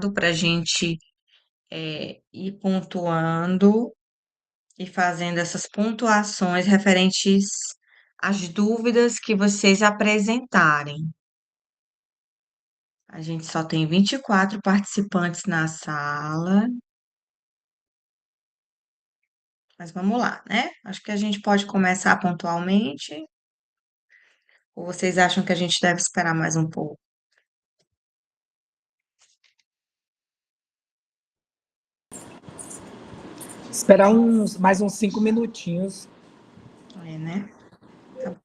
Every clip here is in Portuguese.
anotado para a gente ir pontuando e fazendo essas pontuações referentes às dúvidas que vocês apresentarem. A gente só tem 24 participantes na sala, mas vamos lá, né? Acho que a gente pode começar pontualmente, ou vocês acham que a gente deve esperar mais um pouco? Esperar mais uns 5 minutinhos. É, né? Tá bom.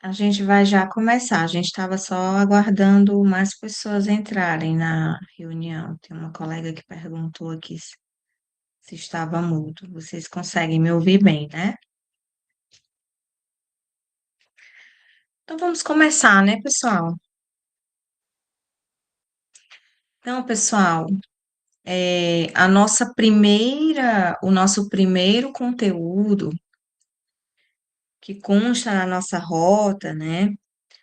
A gente vai já começar. A gente estava só aguardando mais pessoas entrarem na reunião. Tem uma colega que perguntou aqui se estava mudo. Vocês conseguem me ouvir bem, né? Então vamos começar, né, pessoal? Então, pessoal, o nosso primeiro conteúdo que consta na nossa rota, né?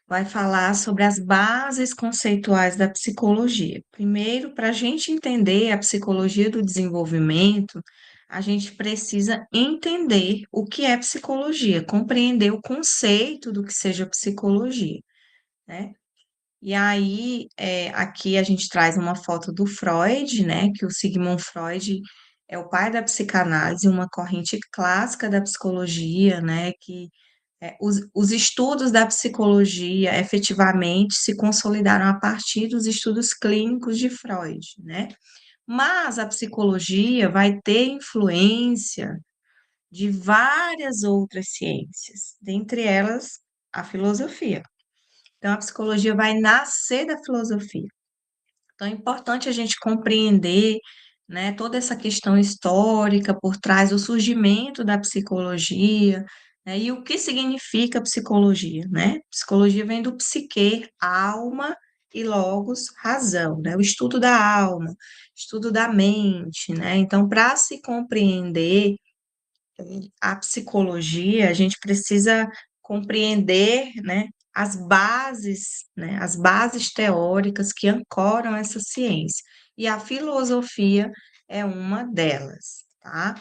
Vai falar sobre as bases conceituais da psicologia. Primeiro, para a gente entender a psicologia do desenvolvimento, a gente precisa entender o que é psicologia, compreender o conceito do que seja psicologia, né? E aí, aqui a gente traz uma foto do Freud, né? Que o Sigmund Freud é o pai da psicanálise, uma corrente clássica da psicologia, né? Que os estudos da psicologia efetivamente se consolidaram a partir dos estudos clínicos de Freud, né? Mas a psicologia vai ter influência de várias outras ciências, dentre elas a filosofia. Então, a psicologia vai nascer da filosofia. Então, é importante a gente compreender, né, toda essa questão histórica por trás do surgimento da psicologia, né, e o que significa psicologia, né? Psicologia vem do psique, alma e logos, razão, né? O estudo da alma, estudo da mente, né? Então, para se compreender a psicologia, a gente precisa compreender, né, as bases teóricas que ancoram essa ciência. E a filosofia é uma delas, tá?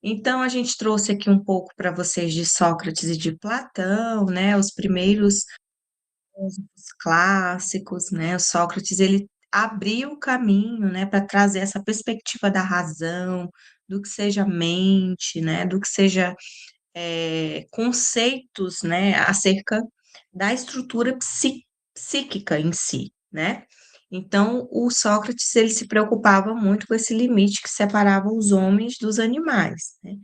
Então, a gente trouxe aqui um pouco para vocês de Sócrates e de Platão, né, os primeiros filósofos clássicos, né? O Sócrates, ele abriu o caminho, né, para trazer essa perspectiva da razão, do que seja mente, né, do que seja conceitos, né, acerca da estrutura psíquica em si, né? Então, o Sócrates, ele se preocupava muito com esse limite que separava os homens dos animais, né?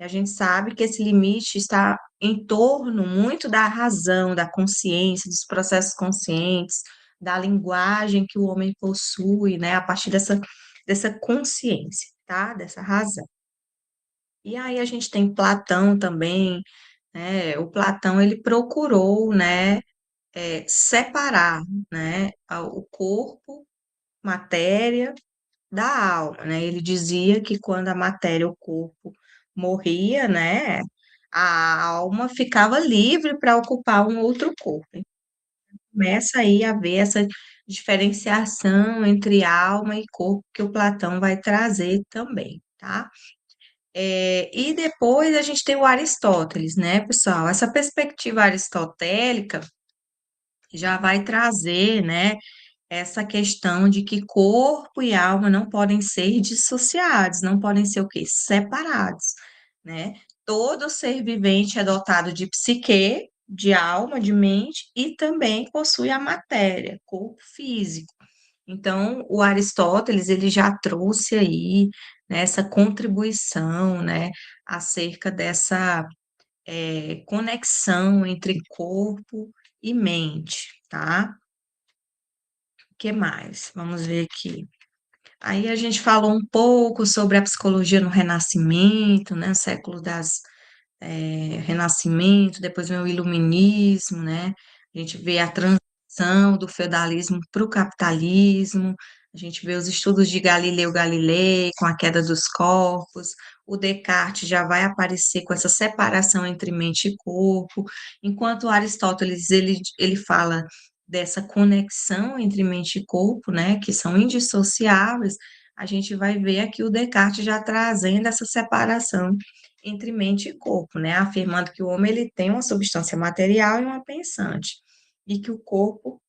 E a gente sabe que esse limite está em torno muito da razão, da consciência, dos processos conscientes, da linguagem que o homem possui, né, a partir dessa consciência, tá? Dessa razão. E aí a gente tem Platão também, né? O Platão ele procurou, né, separar, né, o corpo, matéria, da alma, né? Ele dizia que quando a matéria, o corpo morria, né, a alma ficava livre para ocupar um outro corpo. Então, começa aí a ver essa diferenciação entre alma e corpo que o Platão vai trazer também, tá? E depois a gente tem o Aristóteles, né, pessoal? Essa perspectiva aristotélica já vai trazer, né, essa questão de que corpo e alma não podem ser dissociados, não podem ser o quê? Separados, né? Todo ser vivente é dotado de psique, de alma, de mente e também possui a matéria, corpo físico. Então, o Aristóteles, ele já trouxe aí, né, essa contribuição, né, acerca dessa conexão entre corpo e mente, tá? O que mais? Vamos ver aqui. Aí a gente falou um pouco sobre a psicologia no Renascimento, né, século Renascimento, depois vem o Iluminismo, né? A gente vê a transição do feudalismo para o capitalismo, a gente vê os estudos de Galileu Galilei com a queda dos corpos, o Descartes já vai aparecer com essa separação entre mente e corpo, enquanto Aristóteles ele fala dessa conexão entre mente e corpo, né, que são indissociáveis, a gente vai ver aqui o Descartes já trazendo essa separação entre mente e corpo, né? Afirmando que o homem ele tem uma substância material e uma pensante, e que o corpo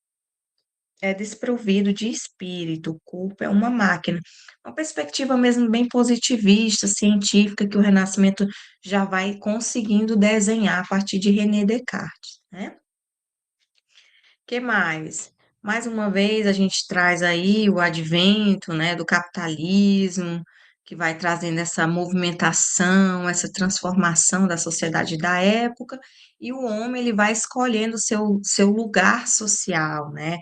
é desprovido de espírito, o corpo é uma máquina. Uma perspectiva mesmo bem positivista, científica, que o Renascimento já vai conseguindo desenhar a partir de René Descartes, né? Que mais? Mais uma vez a gente traz aí o advento, né, do capitalismo, que vai trazendo essa movimentação, essa transformação da sociedade da época, e o homem ele vai escolhendo seu lugar social, né?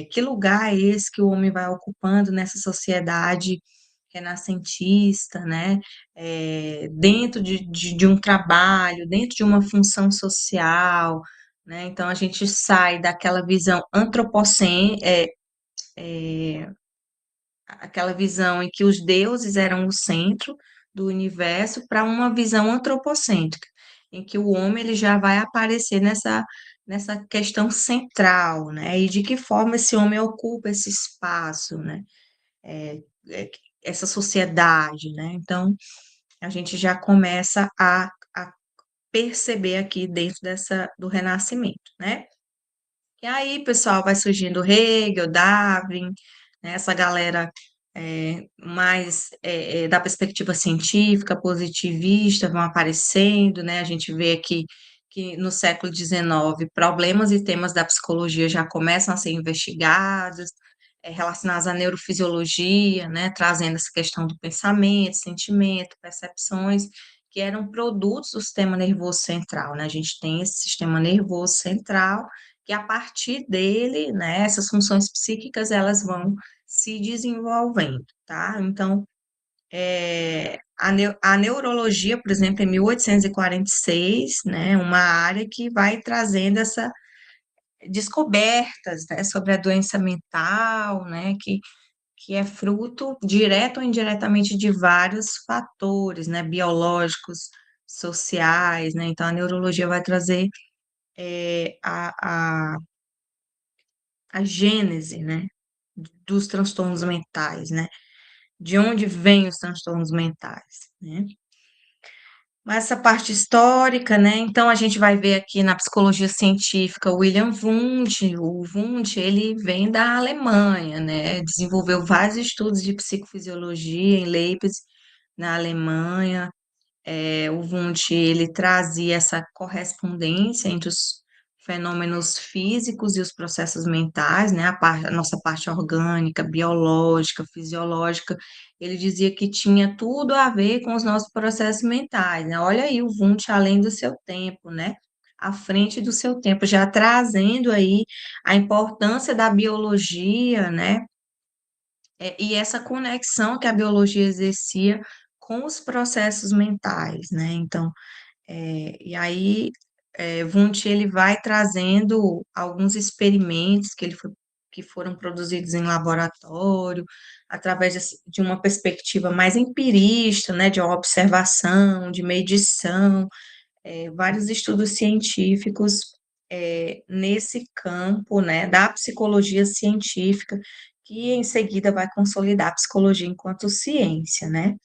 Que lugar é esse que o homem vai ocupando nessa sociedade renascentista, né? Dentro de um trabalho, dentro de uma função social, né? Então a gente sai daquela visão aquela visão em que os deuses eram o centro do universo para uma visão antropocêntrica, em que o homem ele já vai aparecer nessa questão central, né? E de que forma esse homem ocupa esse espaço, né? É, é, essa sociedade, né? Então a gente já começa a perceber aqui dentro do Renascimento, né? E aí, pessoal, vai surgindo Hegel, Darwin, né, essa galera mais da perspectiva científica, positivista, vão aparecendo, né? A gente vê aqui que no século XIX, problemas e temas da psicologia já começam a ser investigados, relacionados à neurofisiologia, né? Trazendo essa questão do pensamento, sentimento, percepções, que eram produtos do sistema nervoso central, né? A gente tem esse sistema nervoso central que a partir dele, né, essas funções psíquicas, elas vão se desenvolvendo, tá? Então, a neurologia, por exemplo, em 1846, né, uma área que vai trazendo essa descobertas, né, sobre a doença mental, né, que é fruto, direto ou indiretamente, de vários fatores, né, biológicos, sociais, né, então a neurologia vai trazer a gênese, né, dos transtornos mentais, né, de onde vêm os transtornos mentais, né. Mas essa parte histórica, né, então a gente vai ver aqui na psicologia científica o William Wundt. O Wundt, ele vem da Alemanha, né, desenvolveu vários estudos de psicofisiologia em Leipzig, na Alemanha. O Wundt, ele trazia essa correspondência entre os fenômenos físicos e os processos mentais, né, a nossa parte orgânica, biológica, fisiológica. Ele dizia que tinha tudo a ver com os nossos processos mentais, né? Olha aí o Wundt além do seu tempo, né? À frente do seu tempo, já trazendo aí a importância da biologia, né? E essa conexão que a biologia exercia com os processos mentais, né? Então, e aí, Wundt, ele vai trazendo alguns experimentos que foram produzidos em laboratório, através de uma perspectiva mais empirista, né, de observação, de medição, vários estudos científicos nesse campo, né, da psicologia científica, que em seguida vai consolidar a psicologia enquanto ciência, né?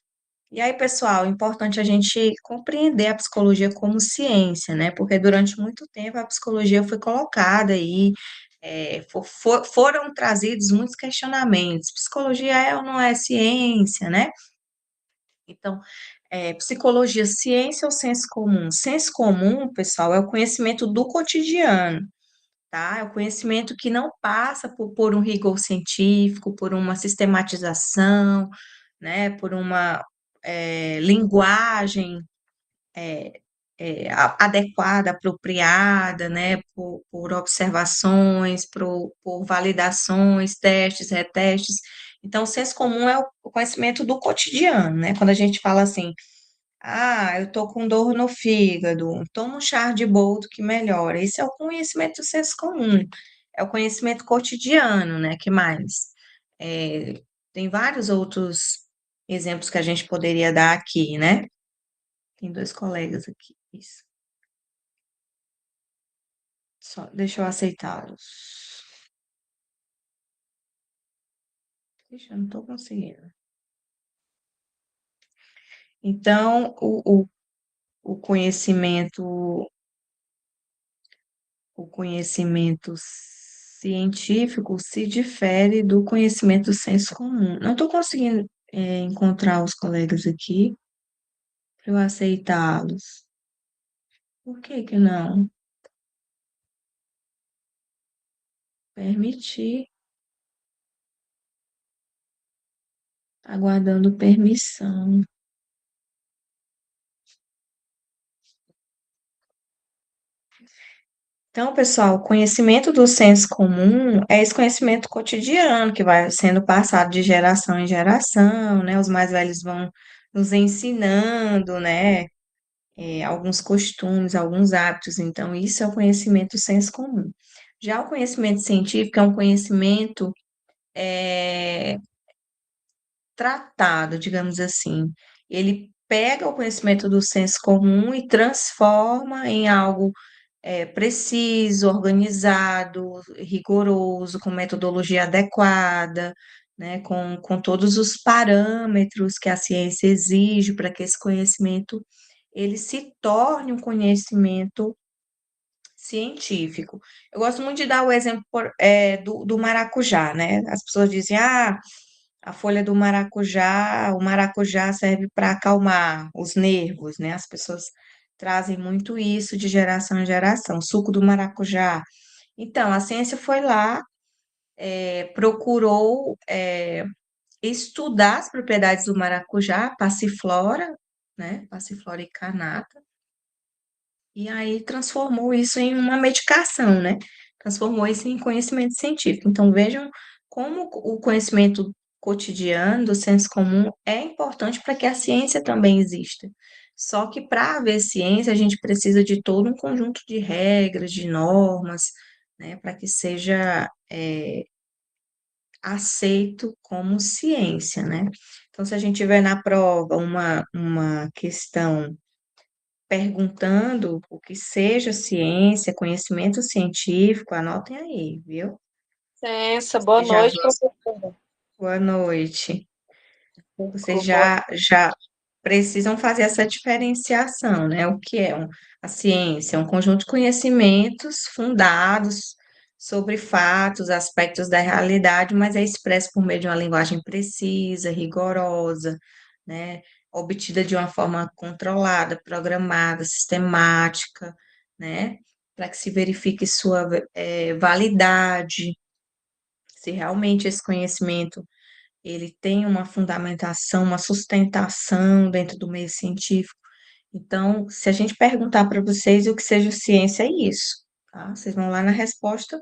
E aí, pessoal, é importante a gente compreender a psicologia como ciência, né? Porque durante muito tempo a psicologia foi colocada aí, foram trazidos muitos questionamentos. Psicologia é ou não é ciência, né? Então, psicologia, ciência ou senso comum? Senso comum, pessoal, é o conhecimento do cotidiano, tá? É o conhecimento que não passa por um rigor científico, por uma sistematização, né? Por uma linguagem adequada, apropriada, né? Por observações, por validações, testes, retestes. Então, o senso comum é o conhecimento do cotidiano, né? Quando a gente fala assim, eu tô com dor no fígado, toma um chá de boldo que melhora. Esse é o conhecimento do senso comum, é o conhecimento cotidiano, né? Que mais? Tem vários outros exemplos que a gente poderia dar aqui, né? Tem dois colegas aqui, isso. Só, deixa eu aceitá-los. Deixa, eu não tô conseguindo. Então, o conhecimento o conhecimento científico se difere do conhecimento do senso comum. Não estou conseguindo, encontrar os colegas aqui para eu aceitá-los. Por que que não? Permitir, aguardando permissão. Então, pessoal, o conhecimento do senso comum é esse conhecimento cotidiano que vai sendo passado de geração em geração, né? Os mais velhos vão nos ensinando, né? Alguns costumes, alguns hábitos. Então, isso é o conhecimento do senso comum. Já o conhecimento científico é um conhecimento é, tratado, digamos assim. Ele pega o conhecimento do senso comum e transforma em algo preciso, organizado, rigoroso, com metodologia adequada, né, com todos os parâmetros que a ciência exige para que esse conhecimento ele se torne um conhecimento científico. Eu gosto muito de dar o exemplo do maracujá, né? As pessoas dizem, a folha do maracujá, o maracujá serve para acalmar os nervos, né? As pessoas trazem muito isso de geração em geração, suco do maracujá. Então, a ciência foi lá, procurou estudar as propriedades do maracujá, passiflora, né? Passiflora incarnata, e aí transformou isso em uma medicação, né? transformou isso em conhecimento científico. Então, vejam como o conhecimento cotidiano do senso comum é importante para que a ciência também exista. Só que para haver ciência, a gente precisa de todo um conjunto de regras, de normas, né, para que seja aceito como ciência, né? Então, se a gente tiver na prova uma questão perguntando o que seja ciência, conhecimento científico, anotem aí, viu? Licença, boa Você já noite, professora. Boa noite. Vocês Boa já precisam fazer essa diferenciação, né? O que é a ciência? É um conjunto de conhecimentos fundados sobre fatos, aspectos da realidade, mas é expresso por meio de uma linguagem precisa, rigorosa, né? Obtida de uma forma controlada, programada, sistemática, né? Para que se verifique sua validade, se realmente esse conhecimento ele tem uma fundamentação, uma sustentação dentro do meio científico. Então, se a gente perguntar para vocês o que seja ciência, é isso, tá? Vocês vão lá na resposta,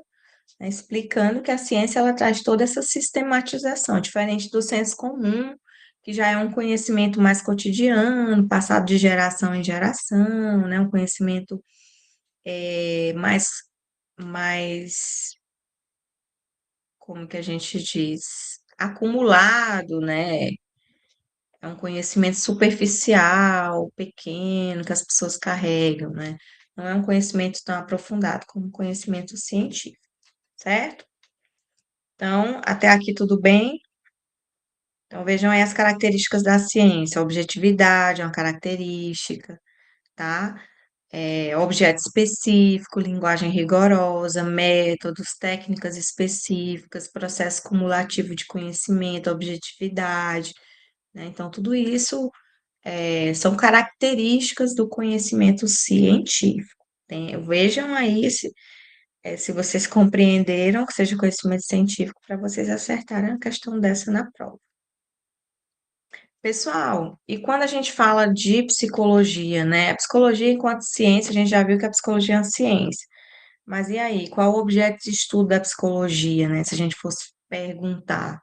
né, explicando que a ciência ela traz toda essa sistematização, diferente do senso comum, que já é um conhecimento mais cotidiano, passado de geração em geração, né? Um conhecimento mais, como que a gente diz, acumulado, né? É um conhecimento superficial, pequeno, que as pessoas carregam, né? Não é um conhecimento tão aprofundado como um conhecimento científico, certo? Então, até aqui tudo bem? Então, vejam aí as características da ciência. A objetividade é uma característica, tá? Objeto específico, linguagem rigorosa, métodos, técnicas específicas, processo cumulativo de conhecimento, objetividade, né? Então, tudo isso são características do conhecimento científico. Vejam aí se vocês compreenderam que seja conhecimento científico para vocês acertarem a questão dessa na prova. Pessoal, e quando a gente fala de psicologia, né? A psicologia enquanto ciência, a gente já viu que a psicologia é uma ciência. Mas e aí, qual o objeto de estudo da psicologia, né? Se a gente fosse perguntar.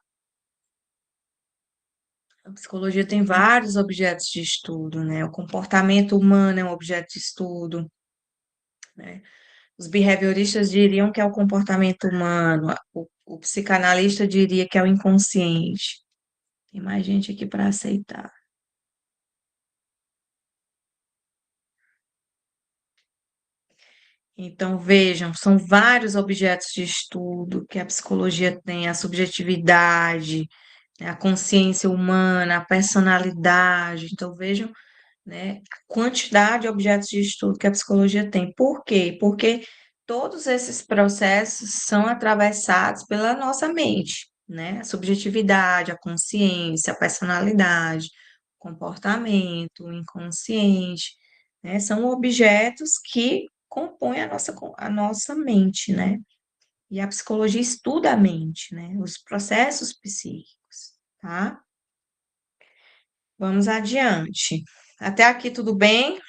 A psicologia tem vários objetos de estudo, né? O comportamento humano é um objeto de estudo, né? Os behavioristas diriam que é o comportamento humano, o psicanalista diria que é o inconsciente. Tem mais gente aqui para aceitar. Então, vejam, são vários objetos de estudo que a psicologia tem, a subjetividade, né, a consciência humana, a personalidade. Então, vejam, né, a quantidade de objetos de estudo que a psicologia tem. Por quê? Porque todos esses processos são atravessados pela nossa mente, né? A subjetividade, a consciência, a personalidade, o comportamento, o inconsciente, né? São objetos que compõem a nossa mente, né? E a psicologia estuda a mente, né? Os processos psíquicos, tá? Vamos adiante. Até aqui tudo bem?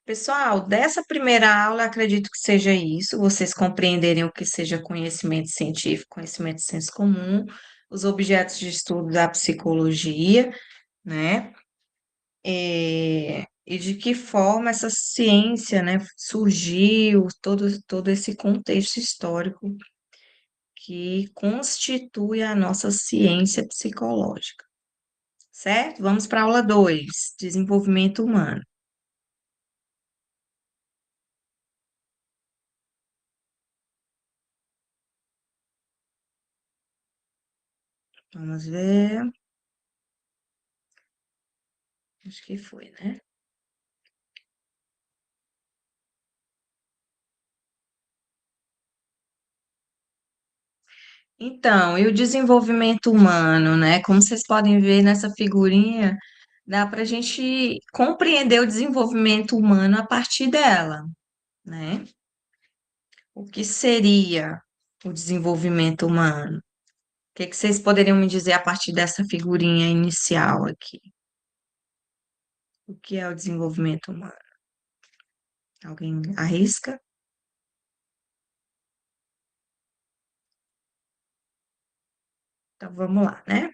Pessoal, dessa primeira aula, acredito que seja isso, vocês compreenderem o que seja conhecimento científico, conhecimento de senso comum, os objetos de estudo da psicologia, né? E de que forma essa ciência, né, surgiu, todo esse contexto histórico que constitui a nossa ciência psicológica, certo? Vamos para a aula 2, desenvolvimento humano. Vamos ver. Acho que foi, né? Então, e o desenvolvimento humano, né? Como vocês podem ver nessa figurinha, dá para a gente compreender o desenvolvimento humano a partir dela, né? O que seria o desenvolvimento humano? O que que vocês poderiam me dizer a partir dessa figurinha inicial aqui? O que é o desenvolvimento humano? Alguém arrisca? Então vamos lá, né?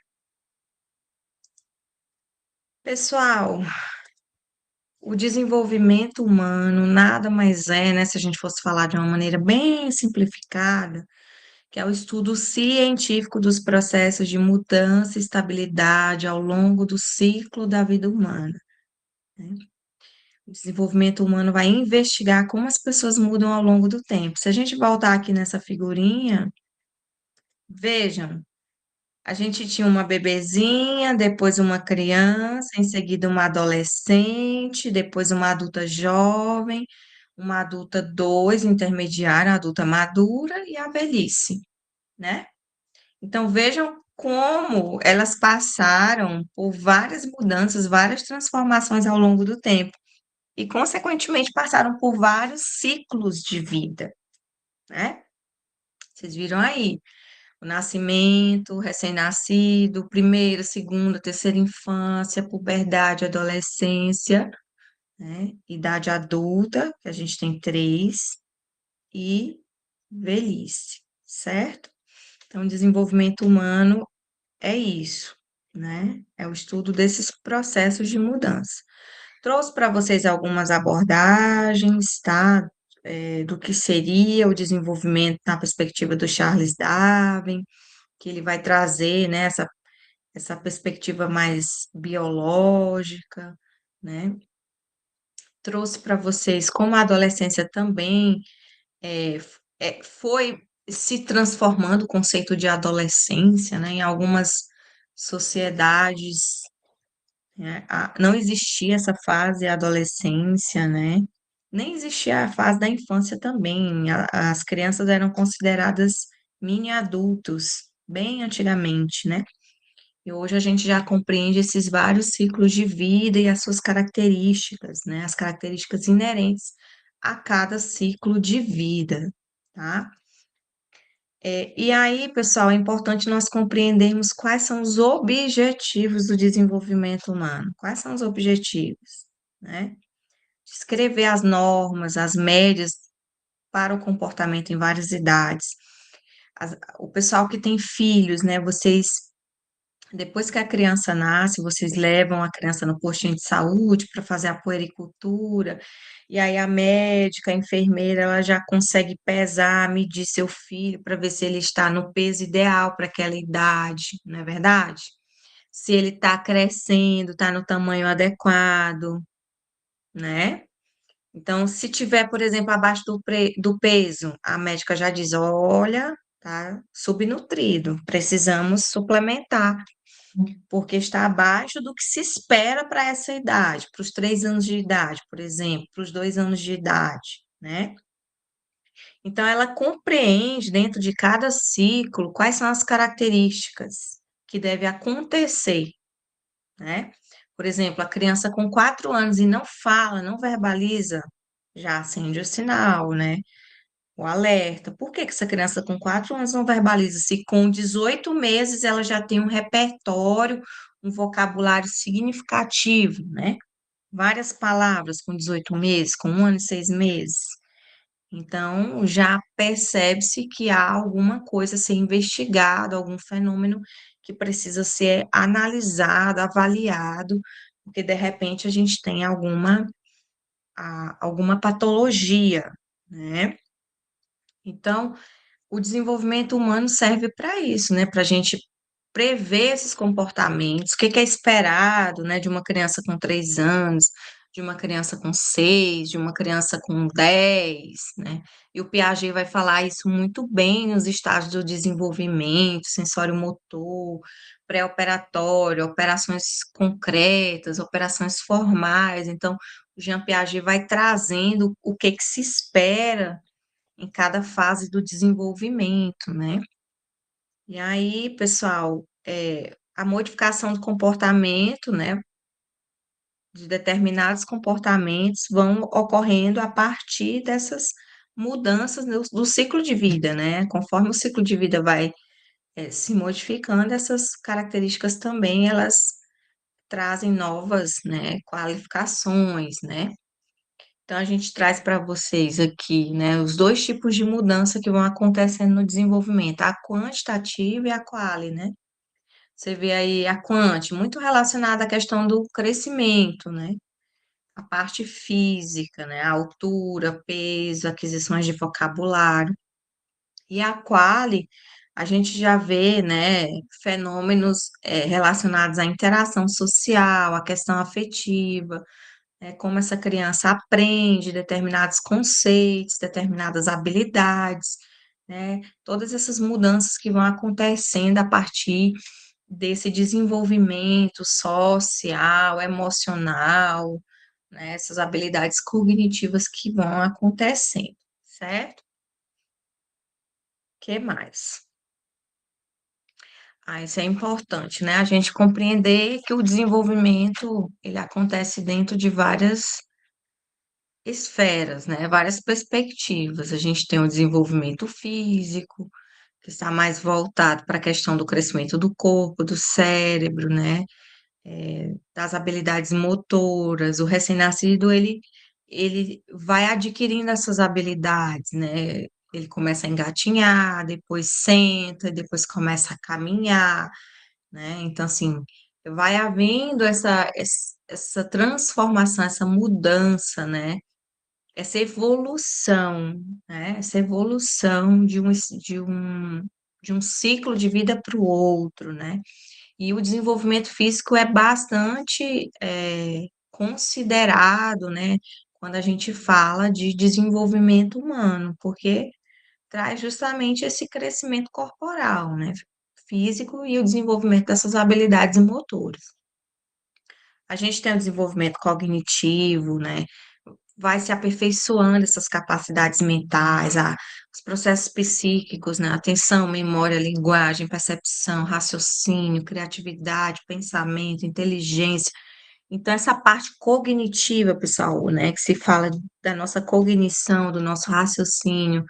Pessoal, o desenvolvimento humano nada mais é, né, se a gente fosse falar de uma maneira bem simplificada, que é o estudo científico dos processos de mudança e estabilidade ao longo do ciclo da vida humana, né? O desenvolvimento humano vai investigar como as pessoas mudam ao longo do tempo. Se a gente voltar aqui nessa figurinha, vejam, a gente tinha uma bebezinha, depois uma criança, em seguida uma adolescente, depois uma adulta jovem, uma adulta 2, intermediária, adulta madura e a velhice, né? Então vejam como elas passaram por várias mudanças, várias transformações ao longo do tempo e, consequentemente, passaram por vários ciclos de vida, né? Vocês viram aí? O nascimento, o recém-nascido, primeira, segunda, terceira infância, puberdade, adolescência, né? Idade adulta, que a gente tem três, e velhice, certo? Então, desenvolvimento humano é isso, né? É o estudo desses processos de mudança. Trouxe para vocês algumas abordagens, tá? Do que seria o desenvolvimento na perspectiva do Charles Darwin, que ele vai trazer, né, essa perspectiva mais biológica, né? Trouxe para vocês como a adolescência também foi se transformando o conceito de adolescência, né? Em algumas sociedades, né, não existia essa fase adolescência, né? Nem existia a fase da infância também. As crianças eram consideradas mini adultos, bem antigamente, né? E hoje a gente já compreende esses vários ciclos de vida e as suas características, né? As características inerentes a cada ciclo de vida, tá? E aí, pessoal, é importante nós compreendermos quais são os objetivos do desenvolvimento humano. Quais são os objetivos, né? Escrever as normas, as médias para o comportamento em várias idades. O pessoal que tem filhos, né? Vocês depois que a criança nasce, vocês levam a criança no postinho de saúde para fazer a puericultura, e aí a médica, a enfermeira, ela já consegue pesar, medir seu filho para ver se ele está no peso ideal para aquela idade, não é verdade? Se ele está crescendo, está no tamanho adequado, né? Então, se tiver, por exemplo, abaixo do peso, a médica já diz: olha, tá subnutrido, precisamos suplementar porque está abaixo do que se espera para essa idade, para os 3 anos de idade, por exemplo, para os 2 anos de idade, né? Então, ela compreende dentro de cada ciclo quais são as características que devem acontecer, né? Por exemplo, a criança com 4 anos e não fala, não verbaliza, já acende o sinal, né? O alerta. Por que que essa criança com 4 anos não verbaliza? Se com 18 meses ela já tem um repertório, um vocabulário significativo, né? Várias palavras com 18 meses, com 1 ano e 6 meses. Então, já percebe-se que há alguma coisa a ser investigado, algum fenômeno que precisa ser analisado, avaliado, porque de repente a gente tem alguma patologia, né? Então, o desenvolvimento humano serve para isso, né? Para a gente prever esses comportamentos, o que que é esperado, né, de uma criança com 3 anos, de uma criança com 6, de uma criança com 10, né? E o Piaget vai falar isso muito bem nos estágios do desenvolvimento, sensório-motor, pré-operatório, operações concretas, operações formais. Então, o Jean Piaget vai trazendo o que que se espera em cada fase do desenvolvimento, né? E aí, pessoal, a modificação do comportamento, né, de determinados comportamentos vão ocorrendo a partir dessas mudanças do ciclo de vida, né? Conforme o ciclo de vida vai, se modificando, essas características também elas trazem novas, né, qualificações, né? Então, a gente traz para vocês aqui, né, os dois tipos de mudança que vão acontecendo no desenvolvimento, a quantitativa e a quali, né? Você vê aí a quant, muito relacionada à questão do crescimento, né? A parte física, né? A altura, peso, aquisições de vocabulário. E a quali, a gente já vê, né, fenômenos relacionados à interação social, à questão afetiva, como essa criança aprende determinados conceitos, determinadas habilidades, né? Todas essas mudanças que vão acontecendo a partir desse desenvolvimento social, emocional, né? Essas habilidades cognitivas que vão acontecendo, certo? Que mais? Isso é importante, né? A gente compreender que o desenvolvimento ele acontece dentro de várias esferas, né? Várias perspectivas. A gente tem o desenvolvimento físico, que está mais voltado para a questão do crescimento do corpo, do cérebro, né? Das habilidades motoras. O recém-nascido, ele vai adquirindo essas habilidades, né? Ele começa a engatinhar, depois senta, depois começa a caminhar, né? Então, assim, vai havendo essa transformação, essa mudança, né? Essa evolução, né? Essa evolução de um ciclo de vida para o outro, né? E o desenvolvimento físico é bastante considerado, né? Quando a gente fala de desenvolvimento humano, porque traz justamente esse crescimento corporal, né? Físico e o desenvolvimento dessas habilidades motoras. A gente tem o desenvolvimento cognitivo, né? Vai se aperfeiçoando essas capacidades mentais, os processos psíquicos, né? Atenção, memória, linguagem, percepção, raciocínio, criatividade, pensamento, inteligência. Então, essa parte cognitiva, pessoal, né? Que se fala da nossa cognição, do nosso raciocínio,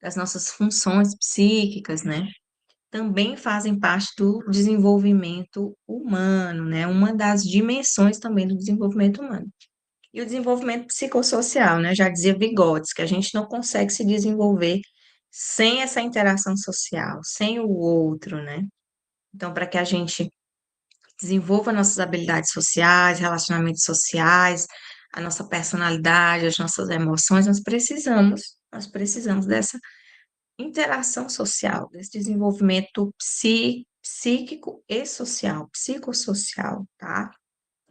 das nossas funções psíquicas, né? Também fazem parte do desenvolvimento humano, né? Uma das dimensões também do desenvolvimento humano. E o desenvolvimento psicossocial, né? Já dizia Vygotsky, que a gente não consegue se desenvolver sem essa interação social, sem o outro, né? Então, para que a gente desenvolva nossas habilidades sociais, relacionamentos sociais, a nossa personalidade, as nossas emoções, nós precisamos dessa interação social, desse desenvolvimento psíquico e social, psicossocial, tá?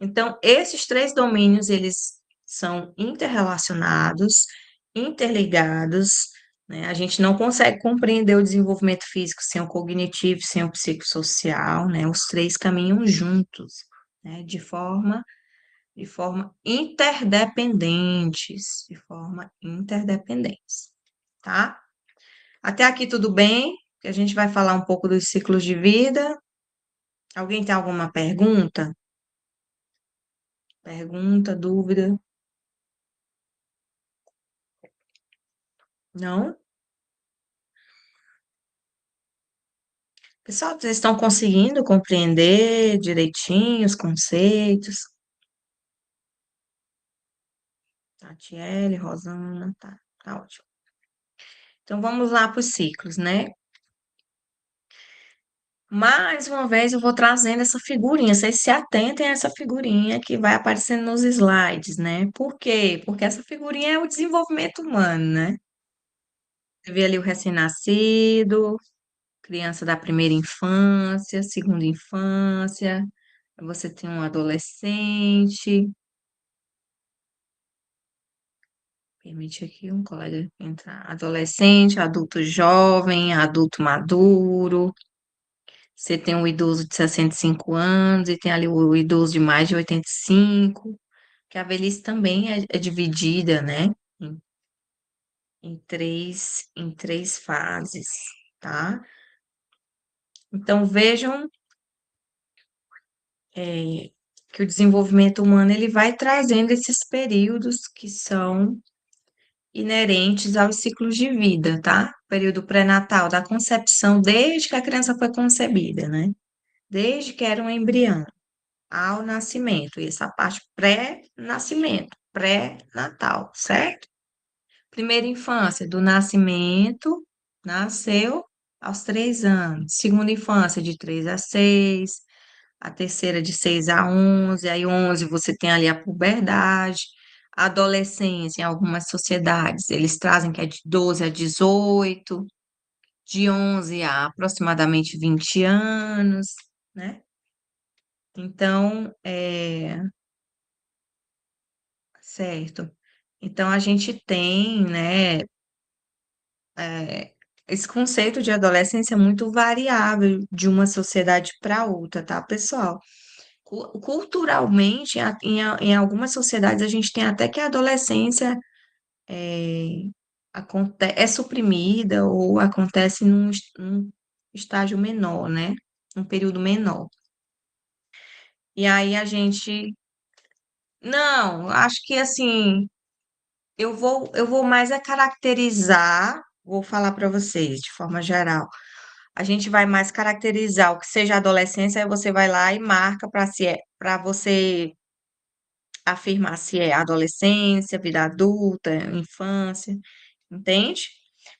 Então, esses três domínios, eles são interrelacionados, interligados, né? A gente não consegue compreender o desenvolvimento físico sem o cognitivo, sem o psicossocial, né? Os três caminham juntos, né? De forma interdependentes, tá? Até aqui tudo bem? Que a gente vai falar um pouco dos ciclos de vida. Alguém tem alguma pergunta? Pergunta, dúvida? Não? Pessoal, vocês estão conseguindo compreender direitinho os conceitos? Tatiele, Rosana, tá ótimo. Então vamos lá para os ciclos, né? Mais uma vez eu vou trazendo essa figurinha, vocês se atentem a essa figurinha que vai aparecendo nos slides, né? Por quê? Porque essa figurinha é o desenvolvimento humano, né? Você vê ali o recém-nascido, criança da primeira infância, segunda infância, você tem um adolescente. Permite aqui um colega entrar. Adolescente, adulto jovem, adulto maduro. Você tem um idoso de 65 anos e tem ali o idoso de mais de 85, que a velhice também é dividida, né? Em, em três fases, tá? Então vejam que o desenvolvimento humano ele vai trazendo esses períodos que são inerentes aos ciclos de vida, tá? Período pré-natal, da concepção, desde que a criança foi concebida, né? Desde que era um embrião, ao nascimento, e essa parte pré-nascimento. pré-natal, certo? Primeira infância, do nascimento, nasceu aos 3 anos. Segunda infância, de 3 a 6. A terceira, de 6 a 11. Aí, 11, você tem ali a puberdade. A adolescência, em algumas sociedades, eles trazem que é de 12 a 18, de 11 a aproximadamente 20 anos, né? Então, certo. Então, a gente tem, né, é, esse conceito de adolescência é muito variável de uma sociedade para outra, tá, pessoal? Culturalmente, em algumas sociedades, a gente tem até que a adolescência é, é suprimida ou acontece num estágio menor, né? Um período menor. E aí a gente. Não, acho que assim, eu vou mais caracterizar, vou falar para vocês de forma geral. A gente vai mais caracterizar o que seja adolescência, aí você vai lá e marca para você afirmar se é adolescência, vida adulta, infância, entende?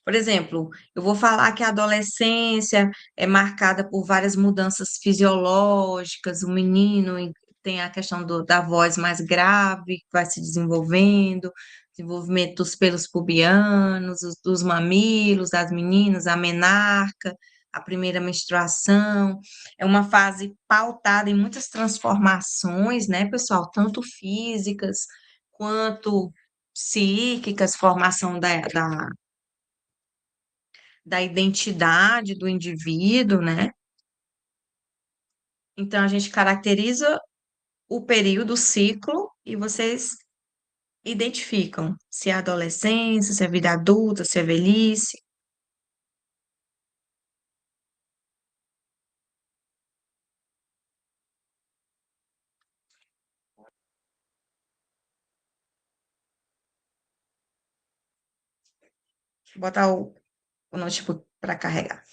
Por exemplo, eu vou falar que a adolescência é marcada por várias mudanças fisiológicas, o menino tem a questão da voz mais grave, que vai se desenvolvendo, desenvolvimento dos pelos pubianos, dos mamilos, das meninas, a menarca, a primeira menstruação. É uma fase pautada em muitas transformações, né, pessoal? Tanto físicas quanto psíquicas, formação da identidade do indivíduo, né? Então, a gente caracteriza o período, o ciclo, e vocês identificam se é adolescência, se é vida adulta, se é velhice. Deixa eu botar o notebook para carregar.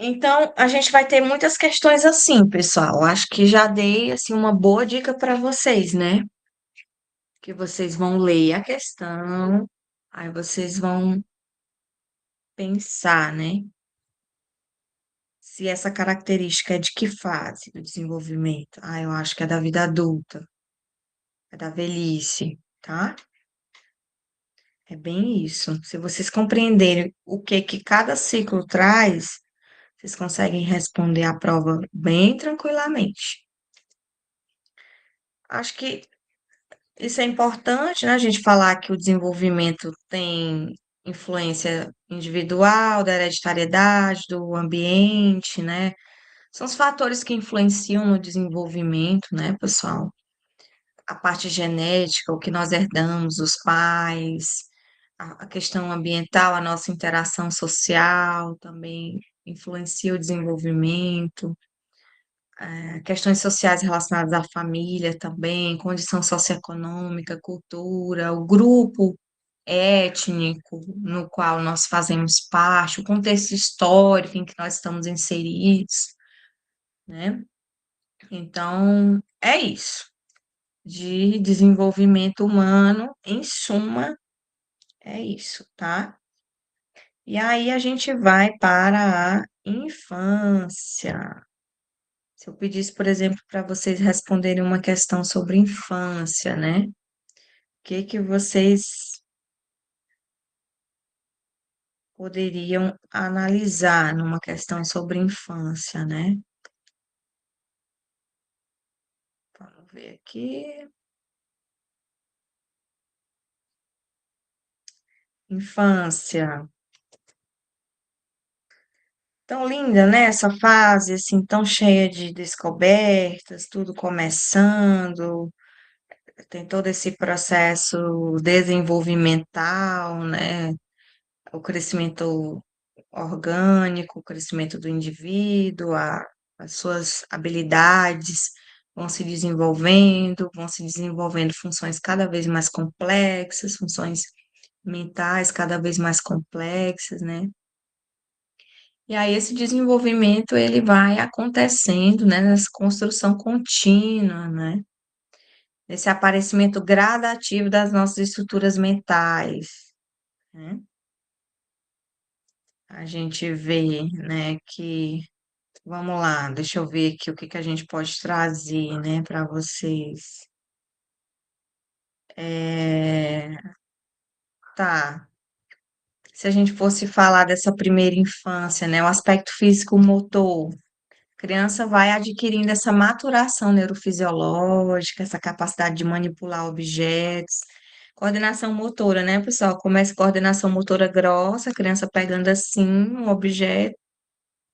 Então, a gente vai ter muitas questões assim, pessoal. Acho que já dei assim uma boa dica para vocês, né? Que vocês vão ler a questão, aí vocês vão pensar, né? Se essa característica é de que fase do desenvolvimento? Ah, eu acho que é da vida adulta, é da velhice, tá? É bem isso. Se vocês compreenderem o que que cada ciclo traz, vocês conseguem responder a prova bem tranquilamente. Acho que isso é importante, né? A gente falar que o desenvolvimento tem influência individual, da hereditariedade, do ambiente, né? São os fatores que influenciam no desenvolvimento, né, pessoal? A parte genética, o que nós herdamos, os pais, a questão ambiental, a nossa interação social também influencia o desenvolvimento, questões sociais relacionadas à família também, condição socioeconômica, cultura, o grupo étnico no qual nós fazemos parte, o contexto histórico em que nós estamos inseridos, né? Então, é isso. De desenvolvimento humano, em suma, é isso, tá? E aí a gente vai para a infância. Se eu pedisse, por exemplo, para vocês responderem uma questão sobre infância, né? O que que vocês poderiam analisar numa questão sobre infância, né? Vamos ver aqui. Infância. Tão linda, né? Essa fase, assim, tão cheia de descobertas, tudo começando, tem todo esse processo desenvolvimental, né? o crescimento orgânico, o crescimento do indivíduo, as suas habilidades vão se desenvolvendo funções cada vez mais complexas, funções mentais cada vez mais complexas, né? E aí esse desenvolvimento ele vai acontecendo, né, nessa construção contínua, né? Nesse aparecimento gradativo das nossas estruturas mentais, né? A gente vê, né, que vamos lá, deixa eu ver aqui o que que a gente pode trazer, né, para vocês. É, tá. Se a gente fosse falar dessa primeira infância, né, o aspecto físico-motor, a criança vai adquirindo essa maturação neurofisiológica, essa capacidade de manipular objetos. Coordenação motora, né, pessoal? Começa coordenação motora grossa, a criança pegando assim um objeto,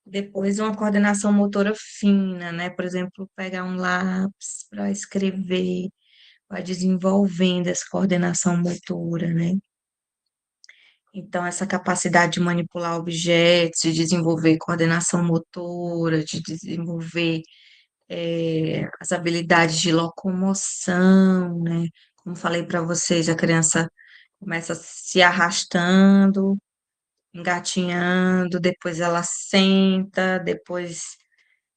depois uma coordenação motora fina, né? Por exemplo, pegar um lápis para escrever, vai desenvolvendo essa coordenação motora, né? Então, essa capacidade de manipular objetos, de desenvolver coordenação motora, de desenvolver as habilidades de locomoção, né? Como falei para vocês, a criança começa se arrastando, engatinhando, depois ela senta, depois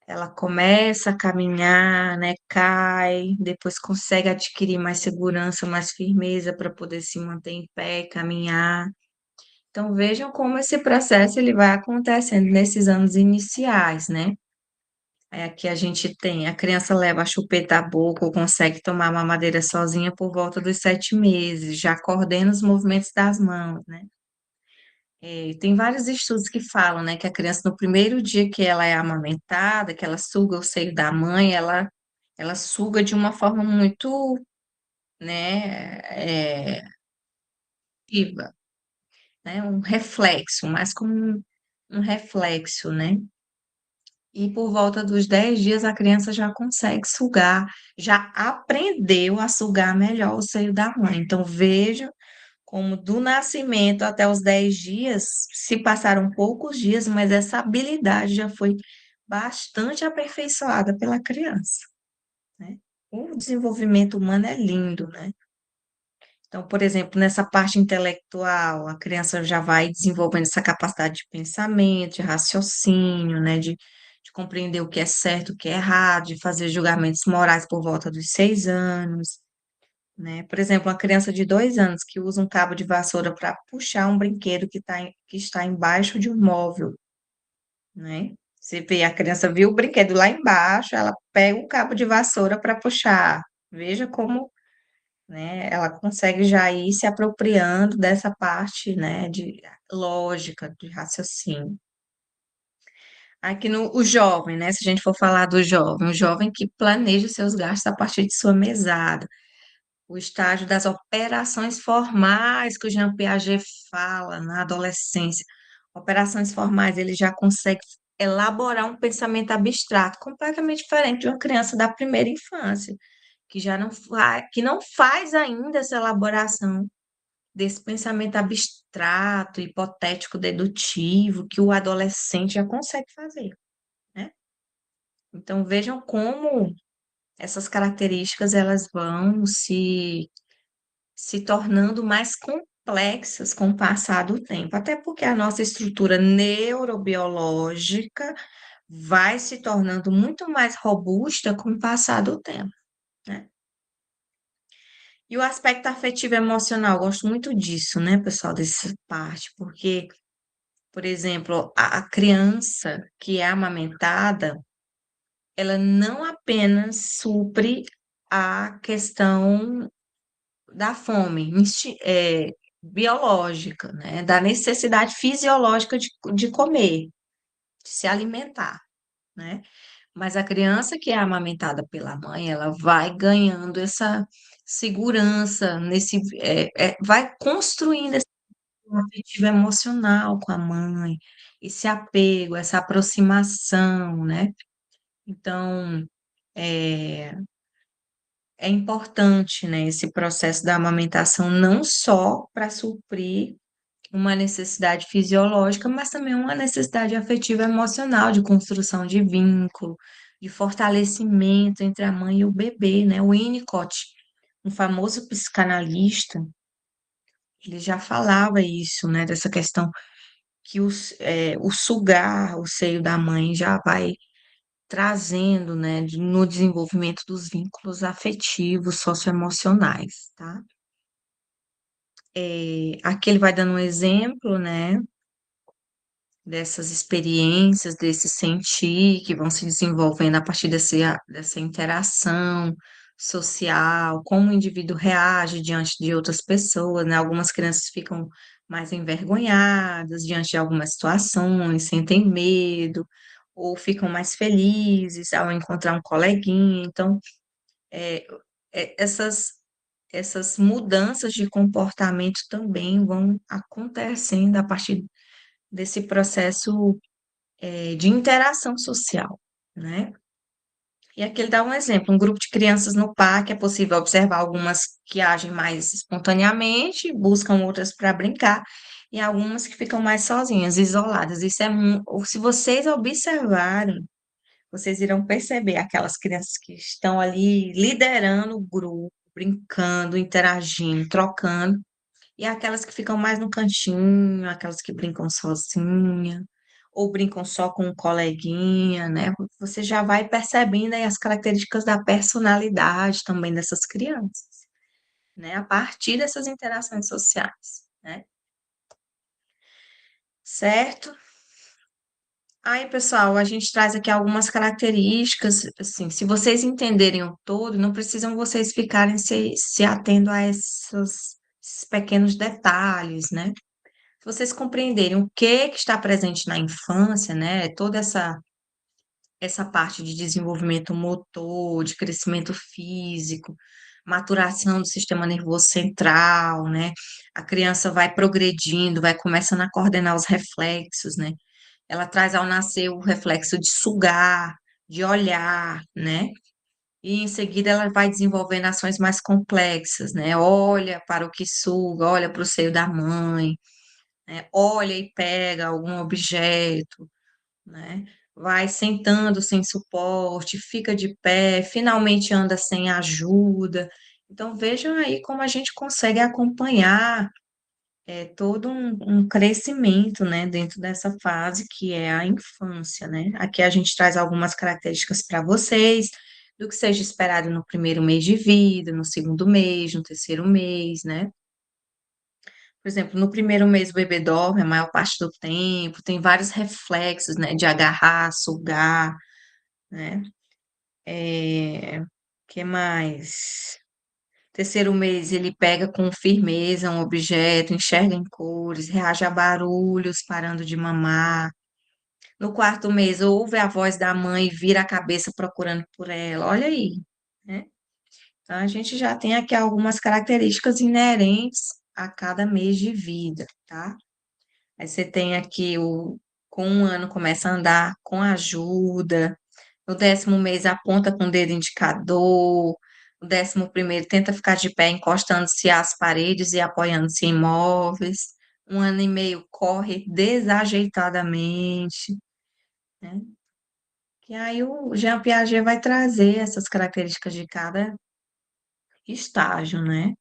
ela começa a caminhar, né? Cai, depois consegue adquirir mais segurança, mais firmeza para poder se manter em pé, e caminhar. Então vejam como esse processo ele vai acontecendo nesses anos iniciais, né? Aqui a gente tem, a criança leva a chupeta à boca ou consegue tomar mamadeira sozinha por volta dos 7 meses, já coordena os movimentos das mãos, né? Tem vários estudos que falam, né, que a criança, no primeiro dia que ela é amamentada, que ela suga o seio da mãe, ela suga de uma forma muito, né, ativa, né, um reflexo, mais como um reflexo, né? E por volta dos 10 dias a criança já consegue sugar, já aprendeu a sugar melhor o seio da mãe. Então veja como do nascimento até os 10 dias se passaram poucos dias, mas essa habilidade já foi bastante aperfeiçoada pela criança, né? O desenvolvimento humano é lindo, né? Então, por exemplo, nessa parte intelectual, a criança já vai desenvolvendo essa capacidade de pensamento, de raciocínio, né? De compreender o que é certo, o que é errado, de fazer julgamentos morais por volta dos 6 anos, né? Por exemplo, uma criança de 2 anos que usa um cabo de vassoura para puxar um brinquedo que está embaixo de um móvel, né? Você vê, a criança viu o brinquedo lá embaixo, ela pega o cabo de vassoura para puxar. Veja como, né, ela consegue já ir se apropriando dessa parte, né, de lógica, de raciocínio. Aqui no o jovem, né, se a gente for falar do jovem, o jovem que planeja seus gastos a partir de sua mesada, o estágio das operações formais que o Jean Piaget fala na adolescência. Operações formais, ele já consegue elaborar um pensamento abstrato completamente diferente de uma criança da primeira infância, que já que não faz ainda essa elaboração desse pensamento abstrato, hipotético, dedutivo, que o adolescente já consegue fazer, né? Então vejam como essas características elas vão se tornando mais complexas com o passar do tempo, até porque a nossa estrutura neurobiológica vai se tornando muito mais robusta com o passar do tempo, né? E o aspecto afetivo emocional, eu gosto muito disso, né, pessoal, dessa parte, porque, por exemplo, a criança que é amamentada, ela não apenas supre a questão da fome biológica, né? Da necessidade fisiológica de comer, de se alimentar, né? Mas a criança que é amamentada pela mãe, ela vai ganhando essa segurança vai construindo esse afetivo emocional com a mãe, esse apego, essa aproximação, né? Então, é, é importante, né, esse processo da amamentação não só para suprir uma necessidade fisiológica, mas também uma necessidade afetiva e emocional de construção de vínculo, de fortalecimento entre a mãe e o bebê, né? O Winnicott, um famoso psicanalista, ele já falava isso, né? Dessa questão que o sugar o seio da mãe já vai trazendo, né, no desenvolvimento dos vínculos afetivos, socioemocionais, tá? Aqui ele vai dando um exemplo, né, dessas experiências, desse sentir que vão se desenvolvendo a partir dessa interação social, como o indivíduo reage diante de outras pessoas, né? Algumas crianças ficam mais envergonhadas diante de algumas situações, sentem medo, ou ficam mais felizes ao encontrar um coleguinha. Então, é, essas mudanças de comportamento também vão acontecendo a partir desse processo de interação social, né? E aqui ele dá um exemplo, um grupo de crianças no parque, é possível observar algumas que agem mais espontaneamente, buscam outras para brincar, e algumas que ficam mais sozinhas, isoladas. Isso é, se vocês observarem, vocês irão perceber aquelas crianças que estão ali liderando o grupo, brincando, interagindo, trocando, e aquelas que ficam mais no cantinho, aquelas que brincam sozinha, ou brincam só com um coleguinha, né? Você já vai percebendo aí as características da personalidade também dessas crianças, né? A partir dessas interações sociais, né? Certo? Aí, pessoal, a gente traz aqui algumas características, assim, se vocês entenderem o todo, não precisam vocês ficarem se atendo a esses pequenos detalhes, né? Se vocês compreenderem o que está presente na infância, né, toda essa parte de desenvolvimento motor, de crescimento físico, maturação do sistema nervoso central, né, a criança vai progredindo, vai começando a coordenar os reflexos, né, ela traz ao nascer o reflexo de sugar, de olhar, né, e em seguida ela vai desenvolvendo ações mais complexas, né, olha para o que suga, olha para o seio da mãe, né? Olha e pega algum objeto, né? Vai sentando sem suporte, fica de pé, finalmente anda sem ajuda. Então, vejam aí como a gente consegue acompanhar todo um crescimento, né, dentro dessa fase que é a infância, né? Aqui a gente traz algumas características para vocês, do que seja esperado no primeiro mês de vida, no segundo mês, no terceiro mês, né? Por exemplo, no primeiro mês o bebê dorme a maior parte do tempo, tem vários reflexos, né, de agarrar, sugar, né? Que mais? Terceiro mês ele pega com firmeza um objeto, enxerga em cores, reage a barulhos, parando de mamar. No quarto mês ouve a voz da mãe e vira a cabeça procurando por ela. Olha aí, né? Então a gente já tem aqui algumas características inerentes a cada mês de vida, tá? Aí você tem aqui com 1 ano começa a andar com ajuda. No 10º mês aponta com o dedo indicador. No 11º tenta ficar de pé encostando-se às paredes e apoiando-se em móveis. 1 ano e meio corre desajeitadamente, né? E aí o Jean Piaget vai trazer essas características de cada estágio, né?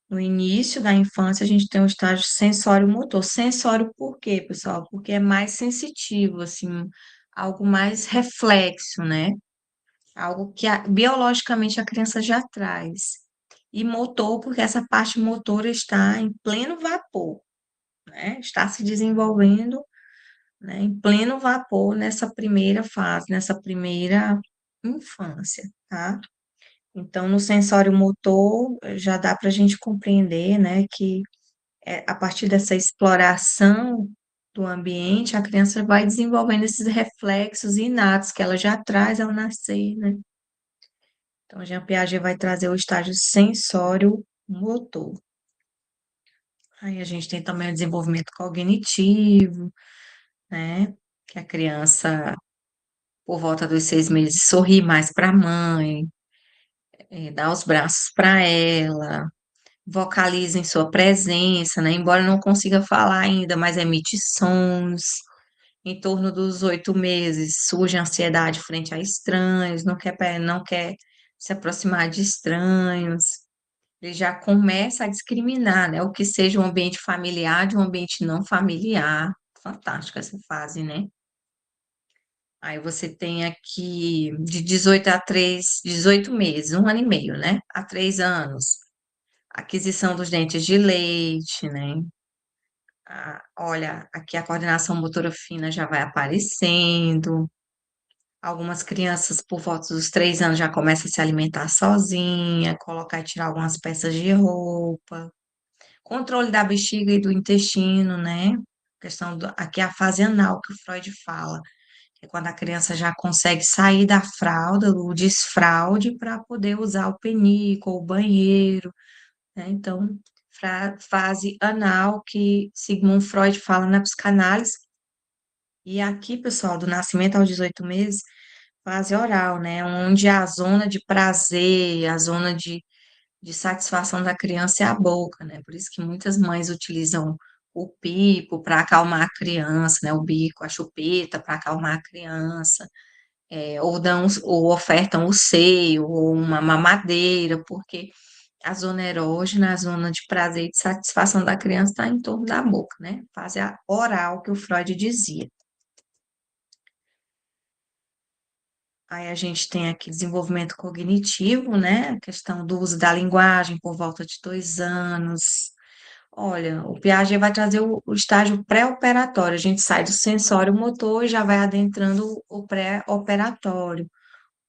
No início da infância, a gente tem o estágio sensório-motor. Sensório por quê, pessoal? Porque é mais sensitivo, assim, algo mais reflexo, né? Algo que biologicamente a criança já traz. E motor, porque essa parte motora está em pleno vapor, né? Está se desenvolvendo, né, em pleno vapor nessa primeira fase, nessa primeira infância, tá? Então, no sensório motor, já dá para a gente compreender, né, que a partir dessa exploração do ambiente, a criança vai desenvolvendo esses reflexos inatos que ela já traz ao nascer, né? Então, Jean Piaget vai trazer o estágio sensório-motor. Aí a gente tem também o desenvolvimento cognitivo, né? Que a criança, por volta dos 6 meses, sorri mais para a mãe, dá os braços para ela, vocaliza em sua presença, né? Embora não consiga falar ainda, mas emite sons. Em torno dos 8 meses, surge ansiedade frente a estranhos, não quer se aproximar de estranhos. Ele já começa a discriminar, né? O que seja um ambiente familiar de um ambiente não familiar. Fantástica essa fase, né? Aí você tem aqui de 18 meses, 1 ano e meio, né? A 3 anos, aquisição dos dentes de leite, né? Olha, aqui a coordenação motora fina já vai aparecendo. Algumas crianças, por volta dos 3 anos, já começam a se alimentar sozinha, colocar e tirar algumas peças de roupa. Controle da bexiga e do intestino, né? Aqui é a fase anal que o Freud fala, que é quando a criança já consegue sair da fralda, do desfraude, para poder usar o penico ou o banheiro, né? Então, fase anal que Sigmund Freud fala na psicanálise. E aqui, pessoal, do nascimento aos 18 meses, fase oral, né? Onde a zona de prazer, a zona de satisfação da criança é a boca, né? Por isso que muitas mães utilizam o pipo para acalmar a criança, né? O bico, a chupeta para acalmar a criança, ou ofertam o seio, ou uma mamadeira, porque a zona erógena, a zona de prazer e de satisfação da criança está em torno da boca, né? Fase oral que o Freud dizia. Aí a gente tem aqui desenvolvimento cognitivo, né? A questão do uso da linguagem por volta de 2 anos. Olha, o Piaget vai trazer o estágio pré-operatório. A gente sai do sensório motor e já vai adentrando o pré-operatório,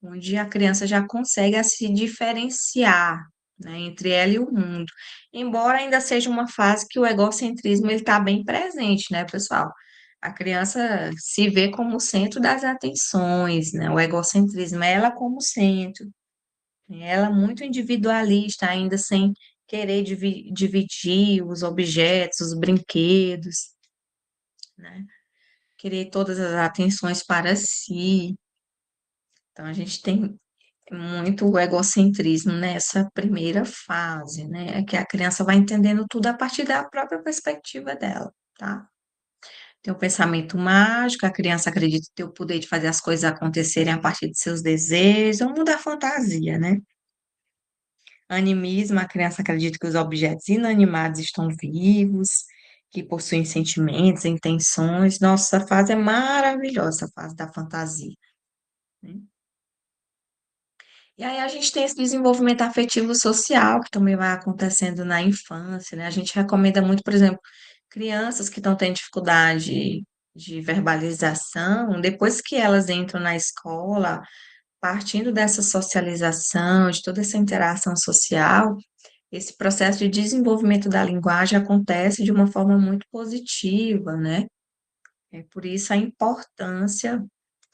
onde a criança já consegue se diferenciar, né, entre ela e o mundo. Embora ainda seja uma fase que o egocentrismo ele está bem presente, né, pessoal? A criança se vê como o centro das atenções, né? O egocentrismo, ela como centro, ela muito individualista, ainda sem querer dividir os objetos, os brinquedos, né? Querer todas as atenções para si. Então, a gente tem muito o egocentrismo nessa primeira fase, né? É que a criança vai entendendo tudo a partir da própria perspectiva dela, tá? Tem o pensamento mágico, a criança acredita ter o poder de fazer as coisas acontecerem a partir de seus desejos, é o mundo da fantasia, né? Animismo, a criança acredita que os objetos inanimados estão vivos, que possuem sentimentos, intenções. Nossa, essa fase é maravilhosa, a fase da fantasia, né? E aí a gente tem esse desenvolvimento afetivo social, que também vai acontecendo na infância, né? A gente recomenda muito, por exemplo, crianças que estão tendo dificuldade de verbalização, depois que elas entram na escola, partindo dessa socialização, de toda essa interação social, esse processo de desenvolvimento da linguagem acontece de uma forma muito positiva, né? É por isso a importância,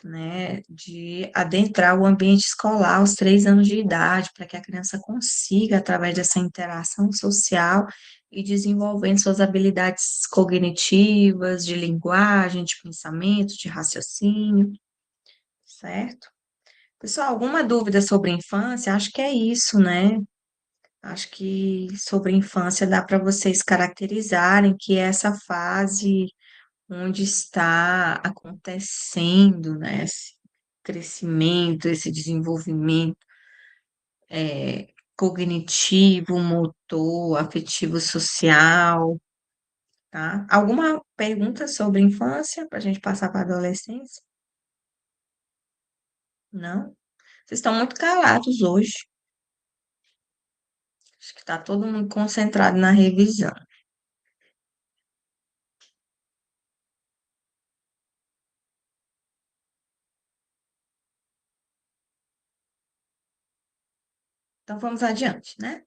né, de adentrar o ambiente escolar aos 3 anos de idade, para que a criança consiga, através dessa interação social, e desenvolvendo suas habilidades cognitivas, de linguagem, de pensamento, de raciocínio, certo? Pessoal, alguma dúvida sobre infância? Acho que é isso, né? Acho que sobre infância dá para vocês caracterizarem que é essa fase onde está acontecendo, né, esse crescimento, esse desenvolvimento cognitivo, motor, afetivo, social, tá? Alguma pergunta sobre infância para a gente passar para a adolescência? Não? Vocês estão muito calados hoje. Acho que está todo mundo concentrado na revisão. Então vamos adiante, né?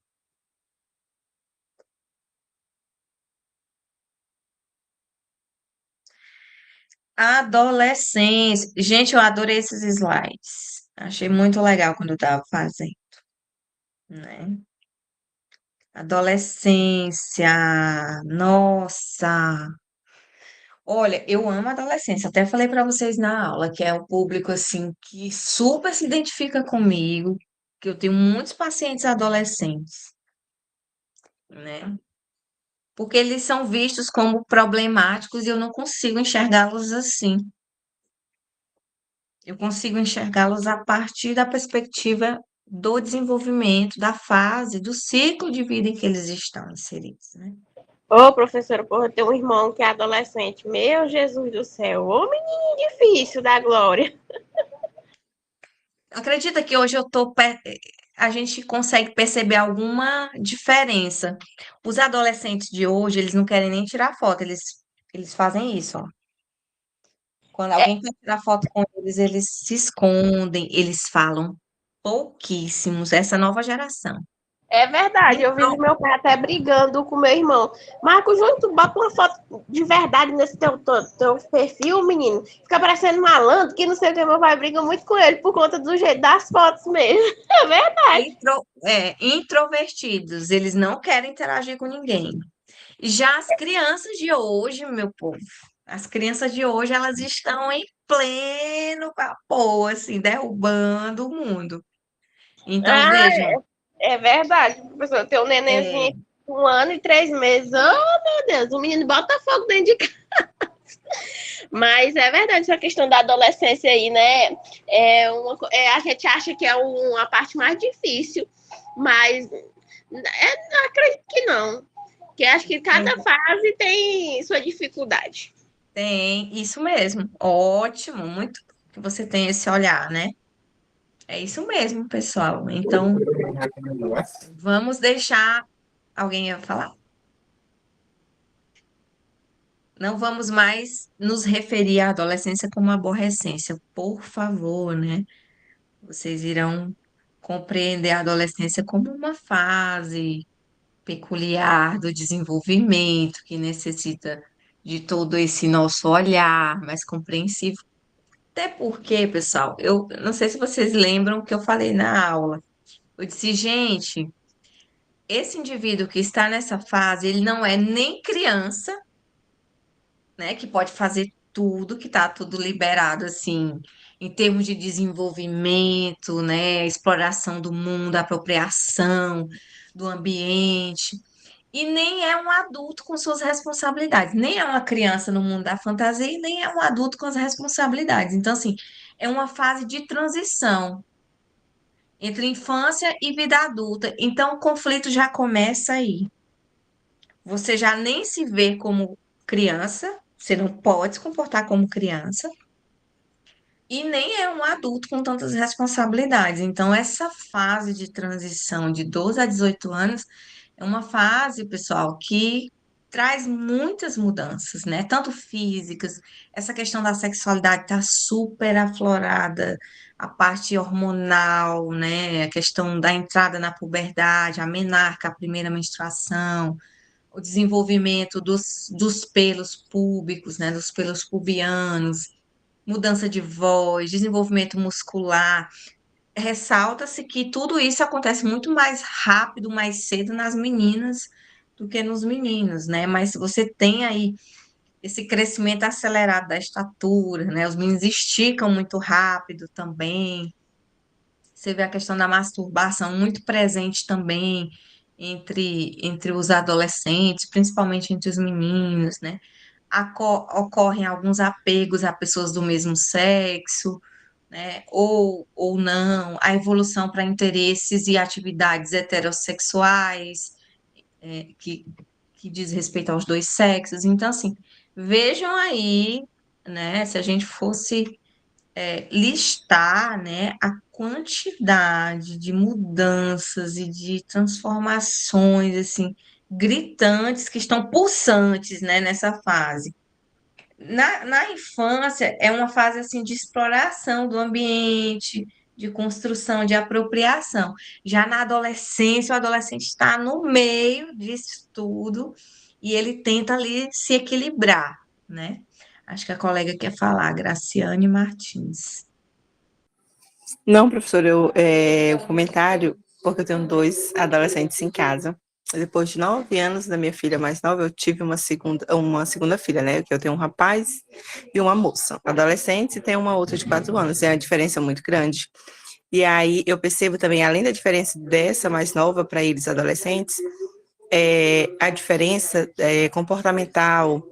Adolescência. Gente, eu adorei esses slides. Achei muito legal quando eu estava fazendo, né? Adolescência. Nossa. Olha, eu amo a adolescência. Até falei para vocês na aula que é um público assim que super se identifica comigo, que eu tenho muitos pacientes adolescentes. né? Porque eles são vistos como problemáticos e eu não consigo enxergá-los assim. Eu consigo enxergá-los a partir da perspectiva do desenvolvimento, da fase, do ciclo de vida em que eles estão inseridos, né? Ô, professora, porra, tem um irmão que é adolescente. Meu Jesus do céu. Ô, menino difícil da glória. Acredita que hoje a gente consegue perceber alguma diferença. Os adolescentes de hoje, eles não querem nem tirar foto, eles fazem isso, ó. Quando É, alguém quer tirar foto com eles, eles se escondem, eles falam pouquíssimos, essa nova geração. é verdade. Eu vi Então, meu pai até brigando com meu irmão. Marcos Júnior, tu bota uma foto de verdade nesse teu perfil, menino. Fica parecendo malandro, que não sei o que. Meu pai briga muito com ele por conta do jeito das fotos mesmo. É verdade. introvertidos, eles não querem interagir com ninguém. Já as crianças de hoje, meu povo, as crianças de hoje, elas estão em pleno vapor, assim, derrubando o mundo. Então, Ah, vejam, é verdade, professor. Tem um nenenzinho é, de 1 ano e 3 meses. Oh, meu Deus, o menino bota fogo dentro de casa. Mas é verdade essa questão da adolescência aí, né? A gente acha que é a parte mais difícil, mas não acredito que não. Que acho que cada fase tem sua dificuldade. tem isso mesmo. Ótimo, muito que você tem esse olhar, né? É isso mesmo, pessoal. Então, vamos deixar. Alguém ia falar? Não vamos mais nos referir à adolescência como aborrecência, por favor, né? Vocês irão compreender a adolescência como uma fase peculiar do desenvolvimento que necessita de todo esse nosso olhar mais compreensivo. Até porque, pessoal, eu não sei se vocês lembram que eu falei na aula. Eu disse, gente, esse indivíduo que está nessa fase, ele não é nem criança, né, que pode fazer tudo, que está tudo liberado, assim, em termos de desenvolvimento, né, exploração do mundo, apropriação do ambiente, e nem é um adulto com suas responsabilidades, nem é uma criança no mundo da fantasia e nem é um adulto com as responsabilidades. Então, assim, é uma fase de transição entre infância e vida adulta. Então, o conflito já começa aí. Você já nem se vê como criança, você não pode se comportar como criança, e nem é um adulto com tantas responsabilidades. Então, essa fase de transição de 12 a 18 anos é uma fase, pessoal, que traz muitas mudanças, né? Tanto físicas, essa questão da sexualidade está super aflorada, a parte hormonal, né? A questão da entrada na puberdade, a menarca, a primeira menstruação, o desenvolvimento dos pelos púbicos, né, dos pelos pubianos, mudança de voz, desenvolvimento muscular. Ressalta-se que tudo isso acontece muito mais rápido, mais cedo nas meninas do que nos meninos, né? Mas você tem aí esse crescimento acelerado da estatura, né? Os meninos esticam muito rápido também. Você vê a questão da masturbação muito presente também entre os adolescentes, principalmente entre os meninos, né? Ocorrem alguns apegos a pessoas do mesmo sexo, né? Ou não, a evolução para interesses e atividades heterossexuais, que diz respeito aos dois sexos. Então, assim, vejam aí, né? Se a gente fosse listar, né, a quantidade de mudanças e de transformações, assim, gritantes que estão pulsantes, né, nessa fase. Na infância, é uma fase, assim, de exploração do ambiente, de construção, de apropriação. Já na adolescência, o adolescente está no meio disso tudo e ele tenta ali se equilibrar, né? Acho que a colega quer falar, Graciane Martins. Não, professor, o comentário, porque eu tenho dois adolescentes em casa. Depois de 9 anos da minha filha mais nova, eu tive uma segunda filha, né? Que eu tenho um rapaz e uma moça. Adolescentes e tem uma outra de 4 anos. É uma diferença muito grande. E aí eu percebo também, além da diferença dessa mais nova para eles adolescentes, a diferença comportamental,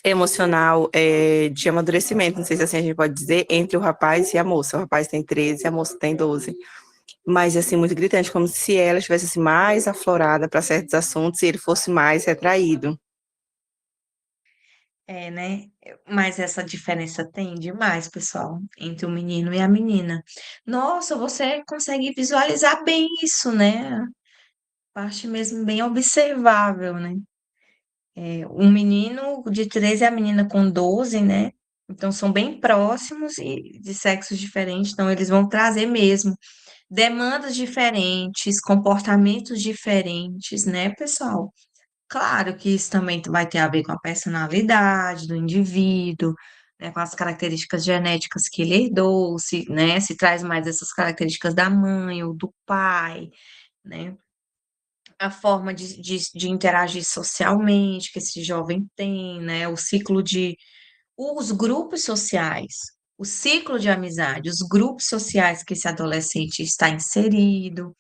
emocional, de amadurecimento, não sei se assim a gente pode dizer, entre o rapaz e a moça. O rapaz tem 13, a moça tem 12. Mas, assim, muito gritante, como se ela estivesse assim, mais aflorada para certos assuntos e ele fosse mais retraído. É, né? Mas essa diferença tem demais, pessoal, entre o menino e a menina. Nossa, você consegue visualizar bem isso, né? Parte mesmo bem observável, né? Um menino de 13 e a menina com 12, né? Então são bem próximos e de sexos diferentes, então eles vão trazer mesmo demandas diferentes, comportamentos diferentes, né, pessoal? Claro que isso também vai ter a ver com a personalidade do indivíduo, né, com as características genéticas que ele herdou, se, né, se traz mais essas características da mãe ou do pai, né? A forma de interagir socialmente que esse jovem tem, né? Os grupos sociais, o ciclo de amizade, os grupos sociais que esse adolescente está inserido.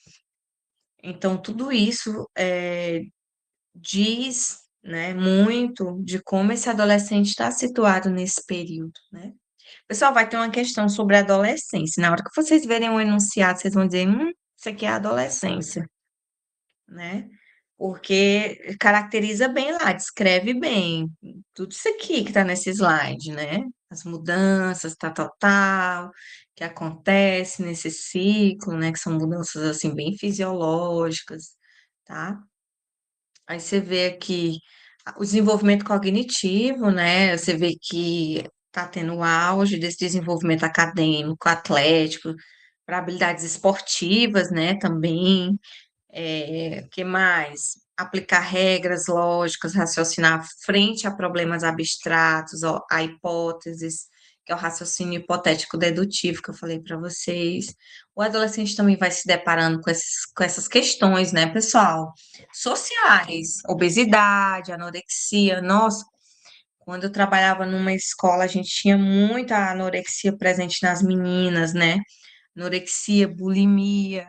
Então, tudo isso diz, né, muito de como esse adolescente está situado nesse período, né? Pessoal, vai ter uma questão sobre a adolescência. Na hora que vocês verem um enunciado, vocês vão dizer, isso aqui é adolescência, né? Porque caracteriza bem lá, descreve bem tudo isso aqui que está nesse slide, né? As mudanças, tal, tal, tal, que acontece nesse ciclo, né? Que são mudanças, assim, bem fisiológicas, tá? Aí você vê aqui o desenvolvimento cognitivo, né? Você vê que está tendo o auge desse desenvolvimento acadêmico, atlético, para habilidades esportivas, né? Também. Que mais? Aplicar regras lógicas, raciocinar frente a problemas abstratos, ó, a hipóteses, que é o raciocínio hipotético dedutivo que eu falei para vocês. O adolescente também vai se deparando com essas questões, né, pessoal? Sociais, obesidade, anorexia. Nossa, quando eu trabalhava numa escola, a gente tinha muita anorexia presente nas meninas, né? Anorexia, bulimia,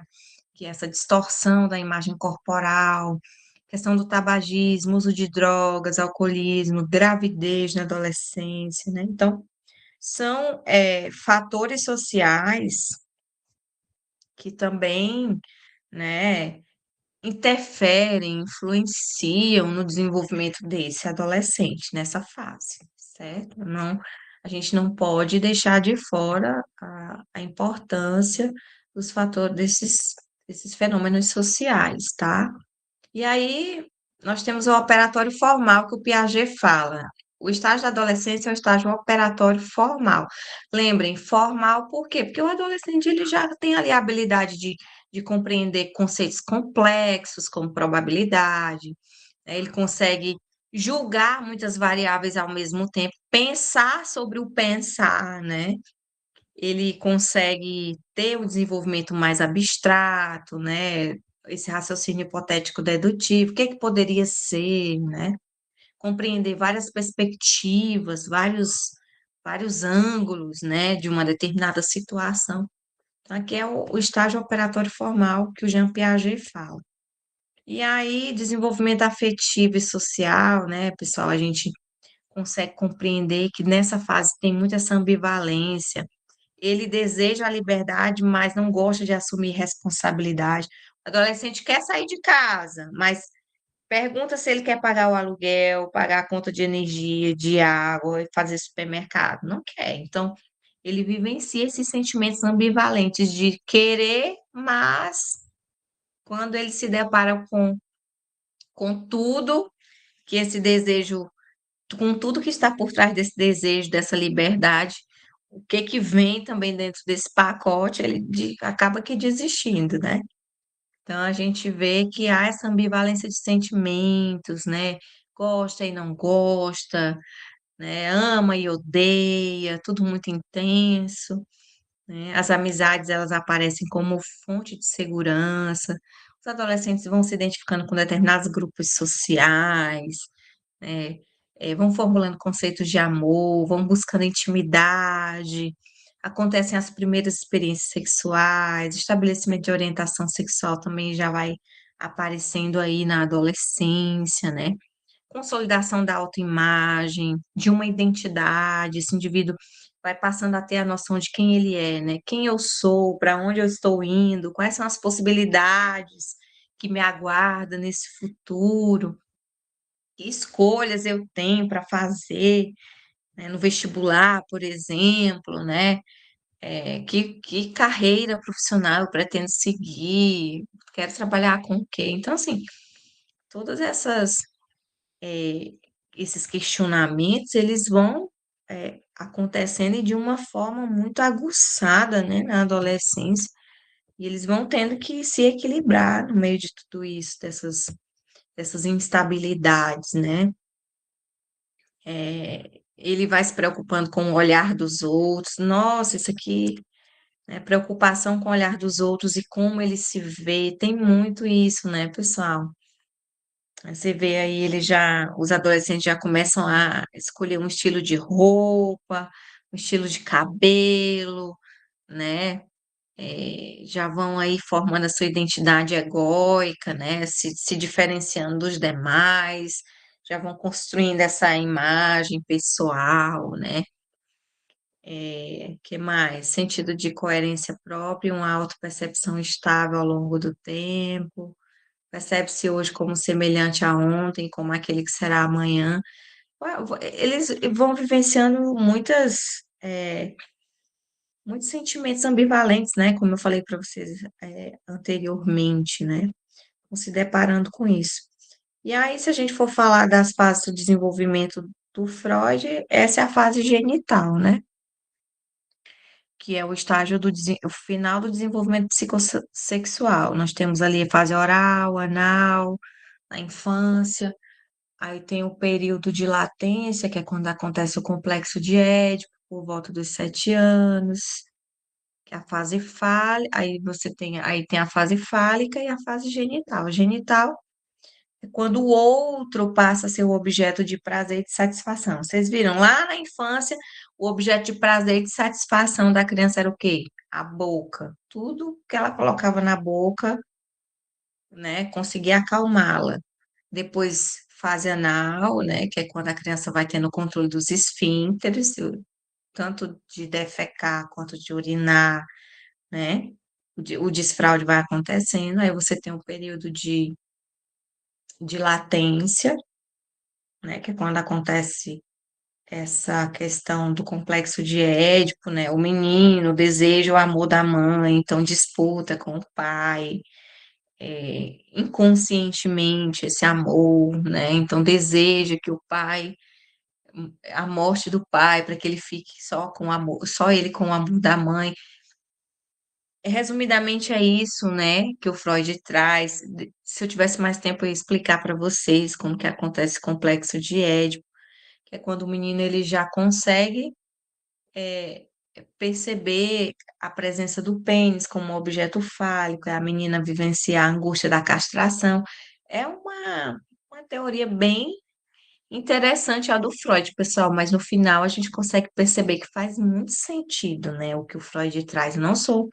que é essa distorção da imagem corporal, questão do tabagismo, uso de drogas, alcoolismo, gravidez na adolescência, né? Então, são fatores sociais que também, né, interferem, influenciam no desenvolvimento desse adolescente nessa fase, certo? Não, a gente não pode deixar de fora a importância dos fatores desses fenômenos sociais, tá? E aí, nós temos o operatório formal que o Piaget fala. O estágio da adolescência é o estágio operatório formal. Lembrem, formal por quê? Porque o adolescente ele já tem ali a habilidade de compreender conceitos complexos, como probabilidade, né? Ele consegue julgar muitas variáveis ao mesmo tempo, pensar sobre o pensar, né? Ele consegue ter o desenvolvimento mais abstrato, né? Esse raciocínio hipotético dedutivo, o que é que poderia ser, né? Compreender várias perspectivas, vários ângulos, né, de uma determinada situação. Então, aqui é o estágio operatório formal que o Jean Piaget fala. E aí, desenvolvimento afetivo e social, né, pessoal, a gente consegue compreender que nessa fase tem muita essa ambivalência. Ele deseja a liberdade, mas não gosta de assumir responsabilidade. O adolescente quer sair de casa, mas pergunta se ele quer pagar o aluguel, pagar a conta de energia, de água, e fazer supermercado. Não quer. Então, ele vivencia esses sentimentos ambivalentes de querer, mas quando ele se depara com tudo que esse desejo, com tudo que está por trás desse desejo, dessa liberdade, o que que vem também dentro desse pacote, ele acaba que desistindo, né? Então a gente vê que há essa ambivalência de sentimentos, né? Gosta e não gosta, né? Ama e odeia, tudo muito intenso, né? As amizades elas aparecem como fonte de segurança. Os adolescentes vão se identificando com determinados grupos sociais, né? Vão formulando conceitos de amor, vão buscando intimidade, acontecem as primeiras experiências sexuais, estabelecimento de orientação sexual também já vai aparecendo aí na adolescência, né? Consolidação da autoimagem, de uma identidade, esse indivíduo vai passando a ter a noção de quem ele é, né? Quem eu sou, para onde eu estou indo, quais são as possibilidades que me aguardam nesse futuro, que escolhas eu tenho para fazer, né, no vestibular, por exemplo, né? Que carreira profissional eu pretendo seguir, quero trabalhar com o quê? Então, assim, todas é, esses questionamentos, eles vão acontecendo e de uma forma muito aguçada, né, na adolescência, e eles vão tendo que se equilibrar no meio de tudo isso, dessas instabilidades, né? Ele vai se preocupando com o olhar dos outros. Nossa, isso aqui, né, preocupação com o olhar dos outros e como ele se vê, tem muito isso, né, pessoal? Você vê aí, os adolescentes já começam a escolher um estilo de roupa, um estilo de cabelo, né? Já vão aí formando a sua identidade egóica, né? Se diferenciando dos demais, já vão construindo essa imagem pessoal, né? Que mais? Sentido de coerência própria, uma autopercepção estável ao longo do tempo. Percebe-se hoje como semelhante a ontem, como aquele que será amanhã. Eles vão vivenciando muitos sentimentos ambivalentes, né? Como eu falei para vocês, anteriormente, né? Vão se deparando com isso. E aí, se a gente for falar das fases do desenvolvimento do Freud, essa é a fase genital, né? Que é o estágio o final do desenvolvimento psicossexual. Nós temos ali a fase oral, anal, na infância. Aí tem o período de latência, que é quando acontece o complexo de Édipo, por volta dos 7 anos, que é a fase fálica, aí tem a fase fálica e a fase genital. A genital é quando o outro passa a ser o objeto de prazer e de satisfação. Vocês viram, lá na infância, o objeto de prazer e de satisfação da criança era o quê? A boca. Tudo que ela colocava na boca, né, conseguia acalmá-la. Depois, fase anal, né, que é quando a criança vai tendo o controle dos esfíncteres, tanto de defecar quanto de urinar, né? O desfraude vai acontecendo, aí você tem um período de latência, né, que é quando acontece essa questão do complexo de Édipo, né? O menino deseja o amor da mãe, então disputa com o pai, inconscientemente esse amor, né? Então deseja que o pai, a morte do pai, para que ele fique só com o amor, só ele com o amor da mãe. Resumidamente é isso, né, que o Freud traz. Se eu tivesse mais tempo, eu ia explicar para vocês como que acontece o complexo de Édipo, que é quando o menino ele já consegue é, perceber a presença do pênis como objeto fálico, é a menina vivenciar a angústia da castração. É uma teoria bem interessante a do Freud, pessoal, mas no final a gente consegue perceber que faz muito sentido, né, o que o Freud traz. Não sou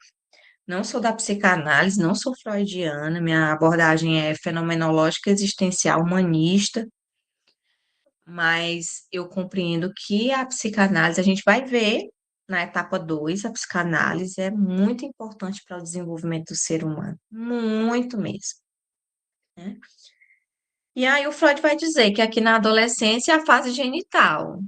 da psicanálise, não sou freudiana, minha abordagem é fenomenológica, existencial, humanista, mas eu compreendo que a psicanálise, a gente vai ver na etapa 2, a psicanálise é muito importante para o desenvolvimento do ser humano, muito mesmo, né? E aí o Freud vai dizer que aqui na adolescência é a fase genital.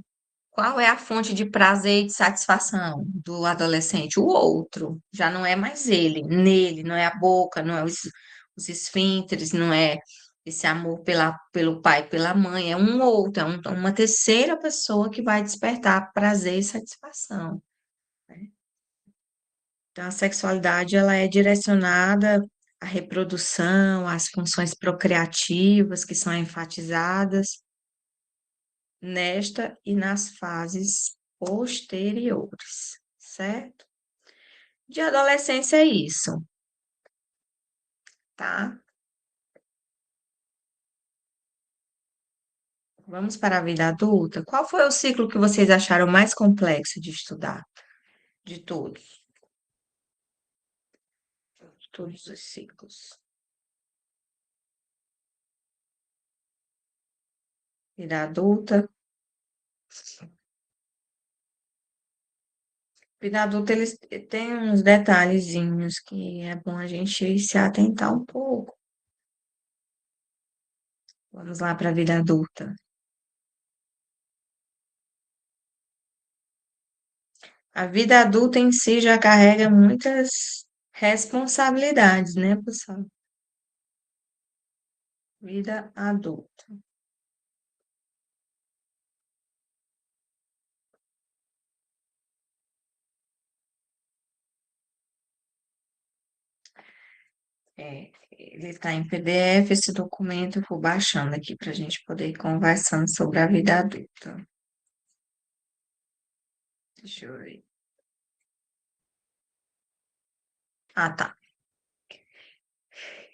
Qual é a fonte de prazer e de satisfação do adolescente? O outro, já não é mais ele, nele, não é a boca, não é os esfíncteres, não é esse amor pelo pai e pela mãe, é um outro, uma terceira pessoa que vai despertar prazer e satisfação, né? Então, a sexualidade, ela é direcionada à reprodução, às funções procriativas que são enfatizadas nesta e nas fases posteriores, certo? De adolescência é isso, tá? Vamos para a vida adulta. Qual foi o ciclo que vocês acharam mais complexo de estudar? De todos, todos os ciclos. vida adulta. Vida adulta, eles têm uns detalhezinhos que é bom a gente se atentar um pouco. Vamos lá para a vida adulta. A vida adulta em si já carrega muitas responsabilidades, né, pessoal? Vida adulta. Ele está em PDF, esse documento, eu vou baixando aqui para a gente poder ir conversando sobre a vida adulta. Deixa eu ver. Ah, tá.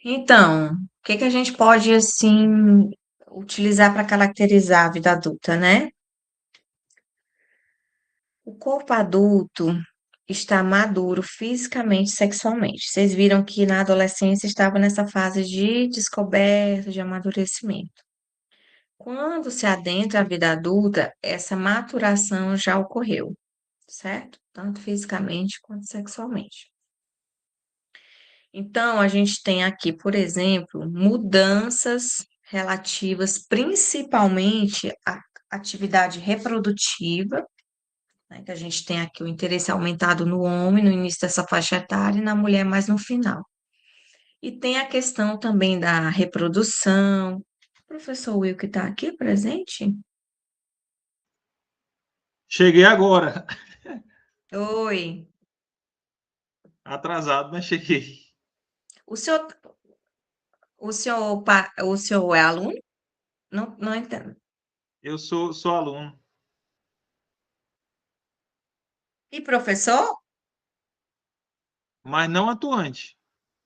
Então, o que que a gente pode, assim, utilizar para caracterizar a vida adulta, né? O corpo adulto está maduro fisicamente e sexualmente. Vocês viram que na adolescência estava nessa fase de descoberta, de amadurecimento. Quando se adentra a vida adulta, essa maturação já ocorreu, certo? Tanto fisicamente quanto sexualmente. Então, a gente tem aqui, por exemplo, mudanças relativas principalmente à atividade reprodutiva, né, que a gente tem aqui o interesse aumentado no homem no início dessa faixa etária e na mulher mais no final. E tem a questão também da reprodução. O professor Will que está aqui presente? Cheguei agora. Oi. Atrasado, mas cheguei. O senhor, o senhor é aluno? Não, não entendo. Eu sou aluno, E professor? mas não atuante,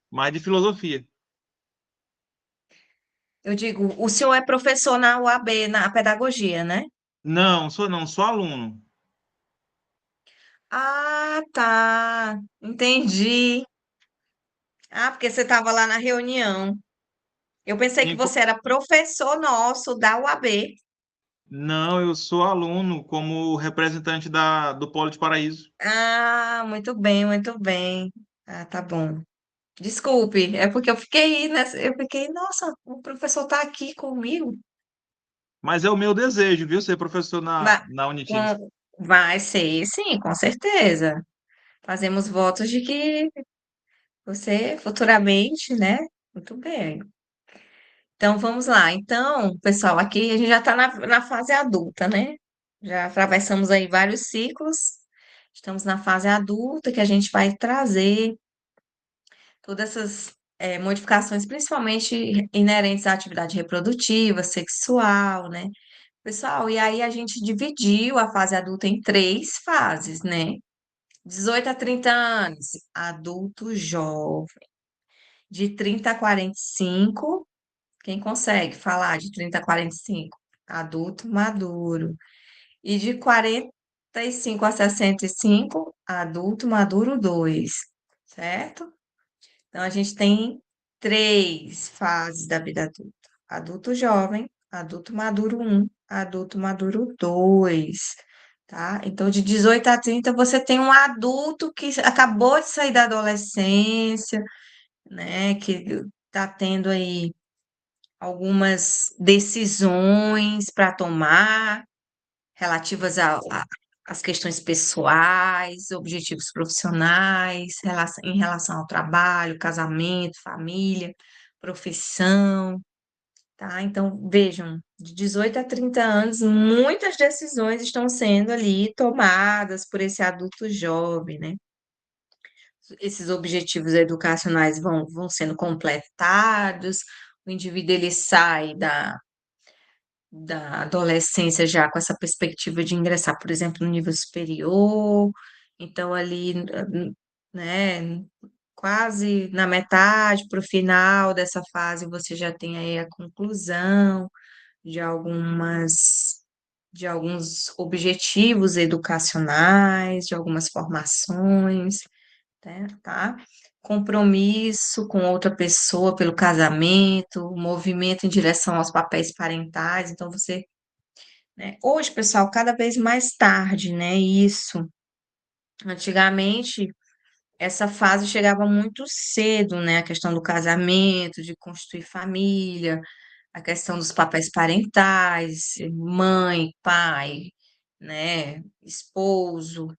mas de filosofia. Eu digo, o senhor é professor na UAB, na pedagogia, né? Não, sou aluno. Ah, tá. Entendi. Ah, porque você estava lá na reunião. Eu pensei que Enqu- você era professor nosso da UAB. Não, eu sou aluno como representante do Polo de Paraíso. Ah, muito bem, muito bem. Ah, tá bom. Desculpe, é porque eu fiquei, nossa, o professor está aqui comigo. Mas é o meu desejo, viu, ser professor Vai, na Unitims. vai ser, sim, com certeza. Fazemos votos de que você futuramente, né? Muito bem. Então, vamos lá. Então, pessoal, aqui a gente já está na fase adulta, né? Já atravessamos aí vários ciclos. Estamos na fase adulta, que a gente vai trazer todas essas modificações, principalmente inerentes à atividade reprodutiva, sexual, né? Pessoal, e aí a gente dividiu a fase adulta em três fases, né? 18 a 30 anos, adulto jovem. De 30 a 45, quem consegue falar de 30 a 45? Adulto maduro. E de 45 a 65, adulto maduro 2, certo? Então, a gente tem três fases da vida adulta: adulto jovem, adulto maduro um, adulto maduro 2, tá? Então, de 18 a 30, você tem um adulto que acabou de sair da adolescência, né? Que está tendo aí algumas decisões para tomar relativas às questões pessoais, objetivos profissionais, em relação ao trabalho, casamento, família, profissão, tá? Então, vejam, de 18 a 30 anos, muitas decisões estão sendo ali tomadas por esse adulto jovem, né? Esses objetivos educacionais vão sendo completados, o indivíduo ele sai da adolescência já com essa perspectiva de ingressar, por exemplo, no nível superior, então ali, né, quase na metade para o final dessa fase você já tem aí a conclusão de de alguns objetivos educacionais, de algumas formações, né, tá? Compromisso com outra pessoa pelo casamento, movimento em direção aos papéis parentais. Então, você né? Hoje, pessoal, cada vez mais tarde, né? Isso. Antigamente, essa fase chegava muito cedo, né? A questão do casamento, de constituir família, a questão dos papéis parentais, mãe, pai, né? Esposo,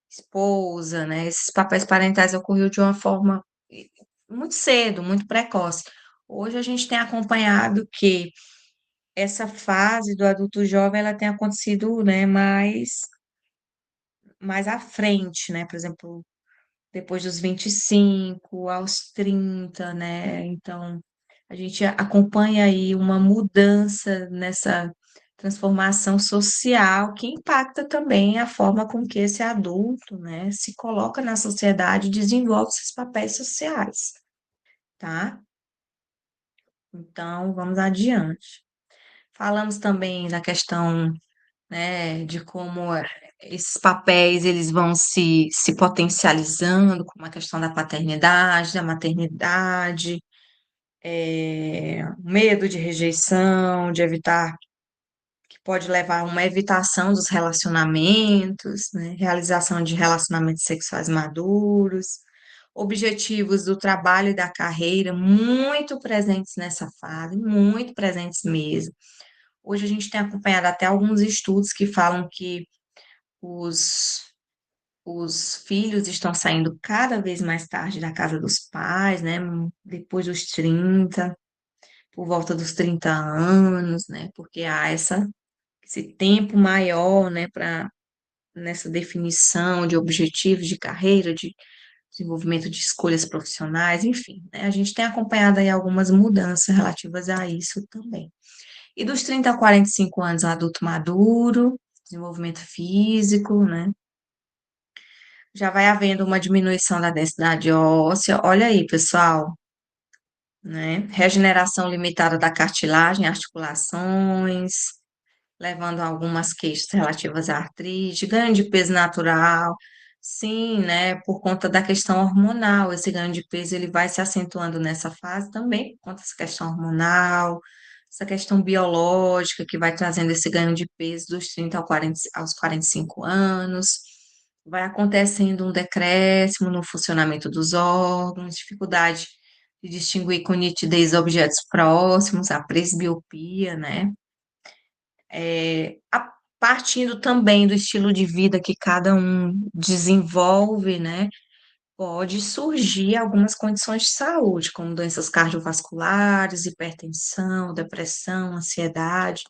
esposa, né? Esses papéis parentais ocorriam de uma forma muito cedo, muito precoce. Hoje a gente tem acompanhado que essa fase do adulto jovem ela tem acontecido, né, mais à frente, né? Por exemplo, depois dos 25 aos 30, né? Então, a gente acompanha aí uma mudança nessa transformação social que impacta também a forma com que esse adulto, né, se coloca na sociedade e desenvolve esses papéis sociais, tá? Então, vamos adiante. Falamos também da questão, né, de como esses papéis eles vão se potencializando, como a questão da paternidade, da maternidade, medo de rejeição, de evitar, que pode levar a uma evitação dos relacionamentos, né, realização de relacionamentos sexuais maduros, objetivos do trabalho e da carreira muito presentes nessa fase, muito presentes mesmo. Hoje a gente tem acompanhado até alguns estudos que falam que os, os filhos estão saindo cada vez mais tarde da casa dos pais, né? Depois dos 30, por volta dos 30 anos, né? Porque há esse tempo maior, né, para nessa definição de objetivos de carreira, de desenvolvimento de escolhas profissionais, enfim, né? A gente tem acompanhado aí algumas mudanças relativas a isso também. E dos 30 a 45 anos, adulto maduro, desenvolvimento físico, né? Já vai havendo uma diminuição da densidade óssea. Olha aí, pessoal, né? Regeneração limitada da cartilagem, articulações, levando a algumas queixas relativas à artrite, ganho de peso natural. Sim, né? Por conta da questão hormonal, esse ganho de peso ele vai se acentuando nessa fase também, por conta dessa questão hormonal, essa questão biológica que vai trazendo esse ganho de peso dos 30 aos 45 anos. Vai acontecendo um decréscimo no funcionamento dos órgãos, dificuldade de distinguir com nitidez objetos próximos, a presbiopia, né? Partindo também do estilo de vida que cada um desenvolve, né? Pode surgir algumas condições de saúde, como doenças cardiovasculares, hipertensão, depressão, ansiedade.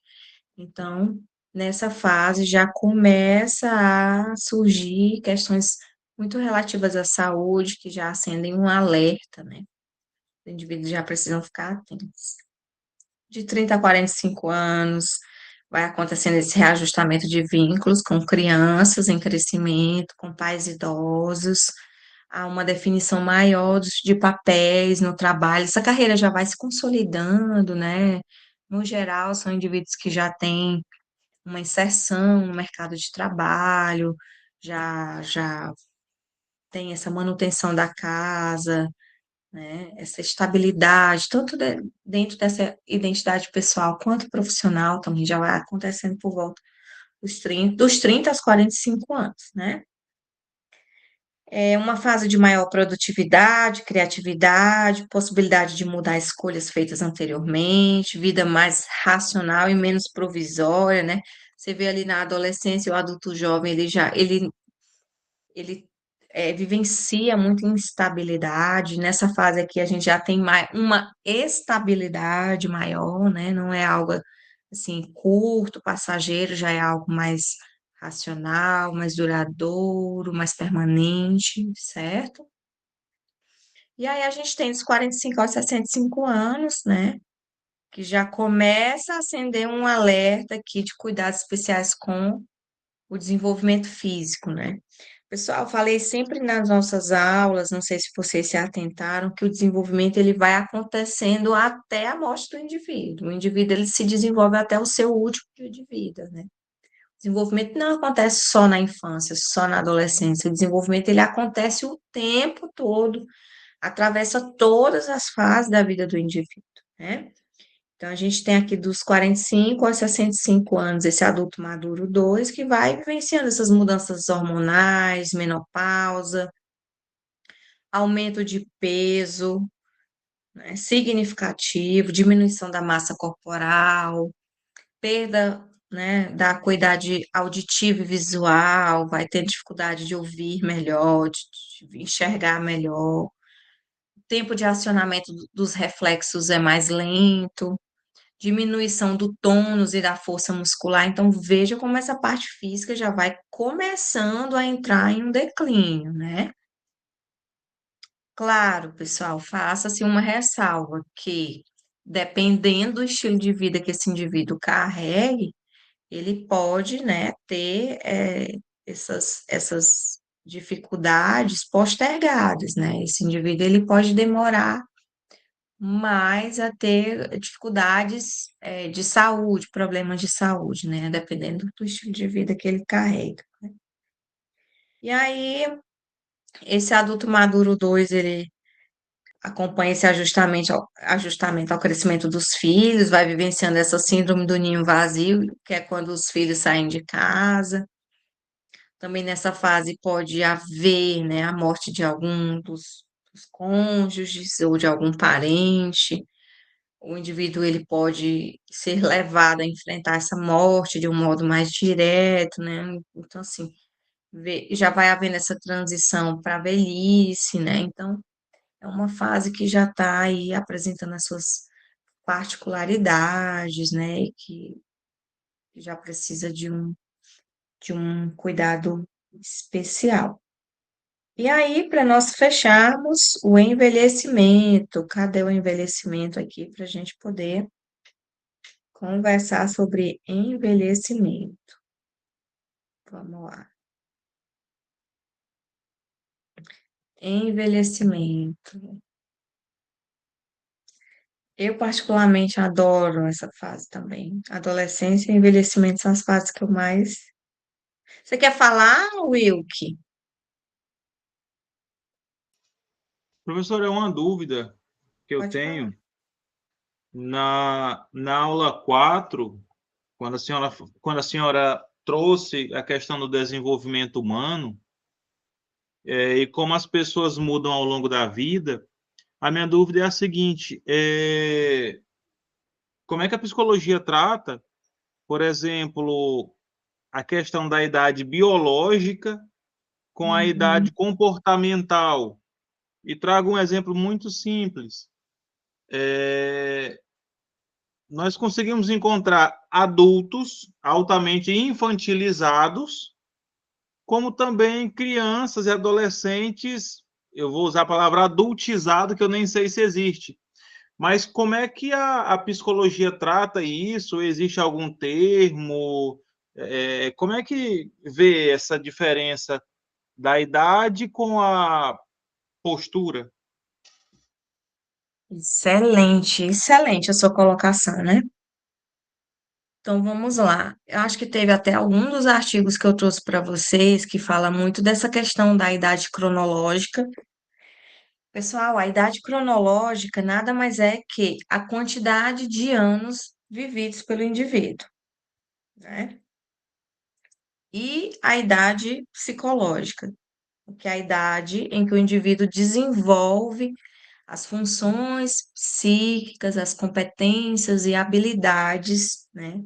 Então, nessa fase já começa a surgir questões muito relativas à saúde, que já acendem um alerta, né? Os indivíduos já precisam ficar atentos. De 30 a 45 anos, vai acontecendo esse reajustamento de vínculos com crianças em crescimento, com pais idosos, há uma definição maior de papéis no trabalho, essa carreira já vai se consolidando, né? No geral, são indivíduos que já têm uma inserção no mercado de trabalho, já tem essa manutenção da casa, né? Essa estabilidade, tanto dentro dessa identidade pessoal quanto profissional também já vai acontecendo por volta dos 30 aos 45 anos, né? É uma fase de maior produtividade, criatividade, possibilidade de mudar escolhas feitas anteriormente, vida mais racional e menos provisória, né? Você vê ali na adolescência, o adulto jovem, ele vivencia muita instabilidade. Nessa fase aqui, a gente já tem uma estabilidade maior, né? Não é algo assim curto, passageiro, já é algo mais racional, mais duradouro, mais permanente, certo? E aí a gente tem dos 45 aos 65 anos, né? Que já começa a acender um alerta aqui de cuidados especiais com o desenvolvimento físico, né? Pessoal, falei sempre nas nossas aulas, não sei se vocês se atentaram, que o desenvolvimento ele vai acontecendo até a morte do indivíduo. O indivíduo ele se desenvolve até o seu último dia de vida, né? O desenvolvimento não acontece só na infância, só na adolescência. O desenvolvimento ele acontece o tempo todo, atravessa todas as fases da vida do indivíduo, né? Então, a gente tem aqui dos 45 aos 65 anos, esse adulto maduro 2 que vai vivenciando essas mudanças hormonais, menopausa, aumento de peso, né, significativo, diminuição da massa corporal, perda, né, da acuidade auditiva e visual, vai ter dificuldade de ouvir melhor, de enxergar melhor, o tempo de acionamento dos reflexos é mais lento, diminuição do tônus e da força muscular. Então, veja como essa parte física já vai começando a entrar em um declínio, né? Claro, pessoal, faça-se uma ressalva que, dependendo do estilo de vida que esse indivíduo carregue, ele pode, né, ter essas dificuldades postergadas, né? Esse indivíduo ele pode demorar mais a ter dificuldades de saúde, problemas de saúde, né? Dependendo do estilo de vida que ele carrega. E aí, esse adulto maduro 2 ele acompanha esse ajustamento ao crescimento dos filhos, vai vivenciando essa síndrome do ninho vazio, que é quando os filhos saem de casa. Também nessa fase pode haver, né, a morte de algum dos cônjuges ou de algum parente. O indivíduo ele pode ser levado a enfrentar essa morte de um modo mais direto, né? Então, assim, já vai havendo essa transição para a velhice, né? Então, é uma fase que já está aí apresentando as suas particularidades, né? E que já precisa de um cuidado especial. E aí, para nós fecharmos, o envelhecimento. Cadê o envelhecimento aqui para a gente poder conversar sobre envelhecimento? Vamos lá. Envelhecimento. Eu, particularmente, adoro essa fase também. Adolescência e envelhecimento são as fases que eu mais. Você quer falar, Wilk? Professor, é uma dúvida que eu Pode falar. tenho. Na aula 4, quando a senhora trouxe a questão do desenvolvimento humano, e como as pessoas mudam ao longo da vida, a minha dúvida é a seguinte: como é que a psicologia trata, por exemplo, a questão da idade biológica com a Uhum. idade comportamental? E trago um exemplo muito simples. Nós conseguimos encontrar adultos altamente infantilizados, como também crianças e adolescentes, eu vou usar a palavra adultizado, que eu nem sei se existe. Mas como é que a psicologia trata isso? Existe algum termo? Como é que vê essa diferença da idade com a postura? Excelente, excelente a sua colocação, né? Então vamos lá. Eu acho que teve até algum dos artigos que eu trouxe para vocês que fala muito dessa questão da idade cronológica. Pessoal, a idade cronológica nada mais é que a quantidade de anos vividos pelo indivíduo, né? E a idade psicológica, que é a idade em que o indivíduo desenvolve as funções psíquicas, as competências e habilidades, né,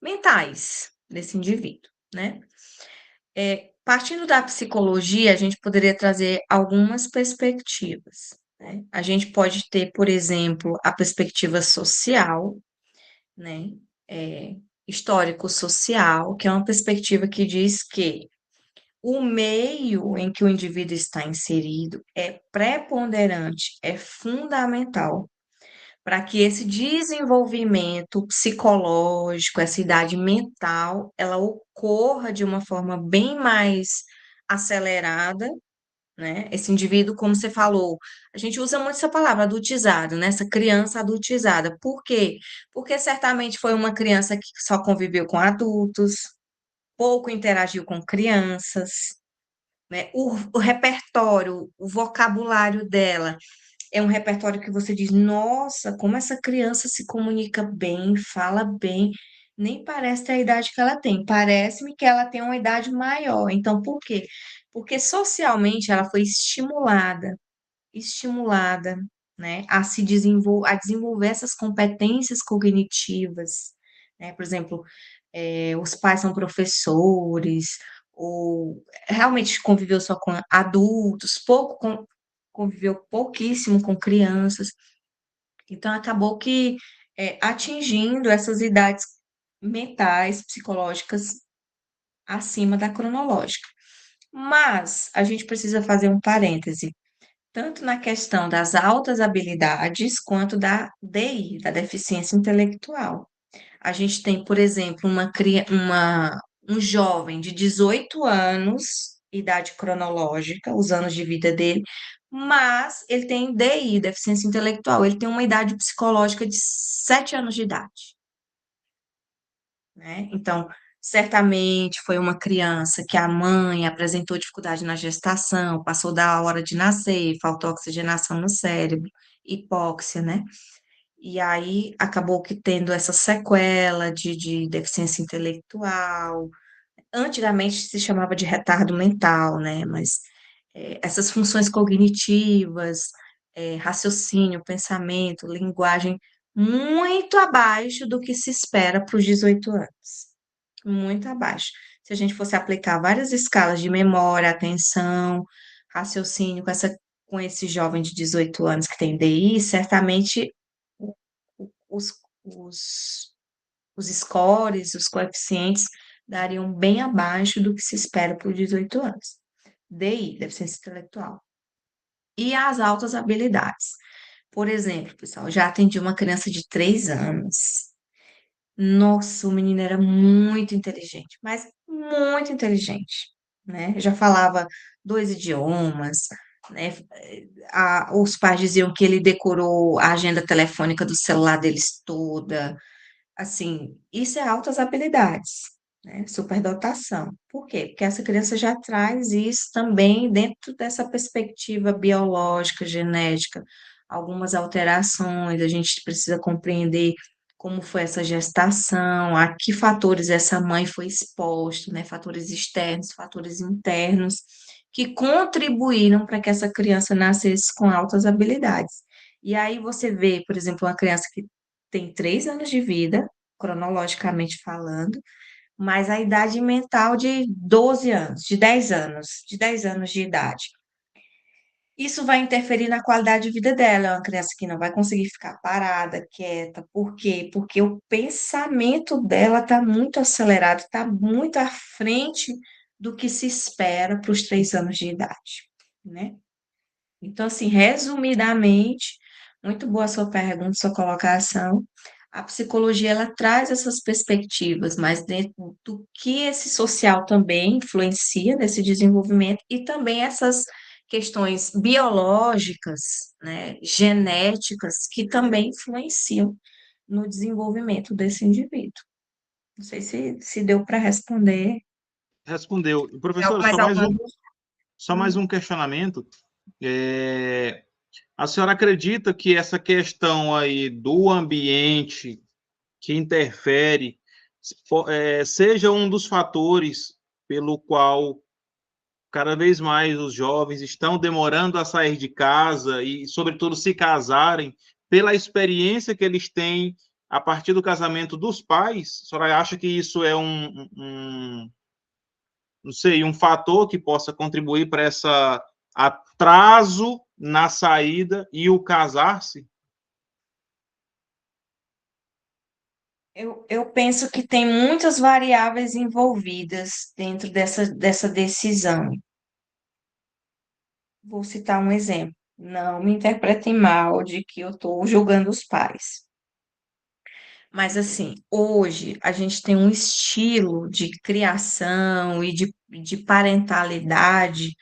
mentais desse indivíduo, né? Partindo da psicologia, a gente poderia trazer algumas perspectivas, né? A gente pode ter, por exemplo, a perspectiva social, né? É, histórico-social, que é uma perspectiva que diz que o meio em que o indivíduo está inserido é preponderante, é fundamental para que esse desenvolvimento psicológico, essa idade mental, ela ocorra de uma forma bem mais acelerada, né? Esse indivíduo, como você falou, a gente usa muito essa palavra, adultizado, né? Essa criança adultizada. Por quê? Porque certamente foi uma criança que só conviveu com adultos, pouco interagiu com crianças, né? O repertório, o vocabulário dela é um repertório que você diz, nossa, como essa criança se comunica bem, fala bem, nem parece ter a idade que ela tem, parece-me que ela tem uma idade maior. Então, por quê? Porque socialmente ela foi estimulada, né, a desenvolver essas competências cognitivas, né? Por exemplo, os pais são professores, ou realmente conviveu só com adultos, conviveu pouquíssimo com crianças, então acabou que atingindo essas idades mentais, psicológicas acima da cronológica. Mas a gente precisa fazer um parêntese tanto na questão das altas habilidades quanto da DI, da deficiência intelectual. A gente tem, por exemplo, um jovem de 18 anos, idade cronológica, os anos de vida dele, mas ele tem DI, deficiência intelectual, ele tem uma idade psicológica de 7 anos de idade, né? Então, certamente foi uma criança que a mãe apresentou dificuldade na gestação, passou da hora de nascer, faltou oxigenação no cérebro, hipóxia, né? E aí acabou que tendo essa sequela de deficiência intelectual. Antigamente se chamava de retardo mental, né? Mas essas funções cognitivas, raciocínio, pensamento, linguagem, muito abaixo do que se espera para os 18 anos. Muito abaixo. Se a gente fosse aplicar várias escalas de memória, atenção, raciocínio com esse jovem de 18 anos que tem DI, certamente o- os, os, os scores, os coeficientes dariam bem abaixo do que se espera por 18 anos. DI, deficiência intelectual. E as altas habilidades. Por exemplo, pessoal, já atendi uma criança de 3 anos. Nossa, o menino era muito inteligente, mas muito inteligente, né? Já falava 2 idiomas, né? Os pais diziam que ele decorou a agenda telefônica do celular deles toda. Assim, isso é altas habilidades, né? Superdotação. Por quê? Porque essa criança já traz isso também dentro dessa perspectiva biológica, genética, algumas alterações, a gente precisa compreender como foi essa gestação, a que fatores essa mãe foi exposta, né? Fatores externos, fatores internos, que contribuíram para que essa criança nascesse com altas habilidades. E aí você vê, por exemplo, uma criança que tem 3 anos de vida, cronologicamente falando, mas a idade mental de 12 anos, de 10 anos de idade. Isso vai interferir na qualidade de vida dela. É uma criança que não vai conseguir ficar parada, quieta. Por quê? Porque o pensamento dela está muito acelerado, está muito à frente do que se espera para os 3 anos de idade, né? Então, assim, resumidamente, muito boa a sua pergunta, sua colocação. A psicologia, ela traz essas perspectivas, mas dentro do que esse social também influencia nesse desenvolvimento e também essas questões biológicas, né, genéticas, que também influenciam no desenvolvimento desse indivíduo. Não sei se deu para responder. Respondeu. Professora, Mais alguma? só mais um questionamento. É, a senhora acredita que essa questão aí do ambiente que interfere seja um dos fatores pelo qual cada vez mais os jovens estão demorando a sair de casa e, sobretudo, se casarem pela experiência que eles têm a partir do casamento dos pais? A senhora acha que isso é não sei, um fator que possa contribuir para esse atraso na saída e o casar-se? Eu penso que tem muitas variáveis envolvidas dentro dessa decisão. Vou citar um exemplo. Não me interpretem mal de que eu estou julgando os pais. Mas, assim, hoje a gente tem um estilo de criação e de parentalidade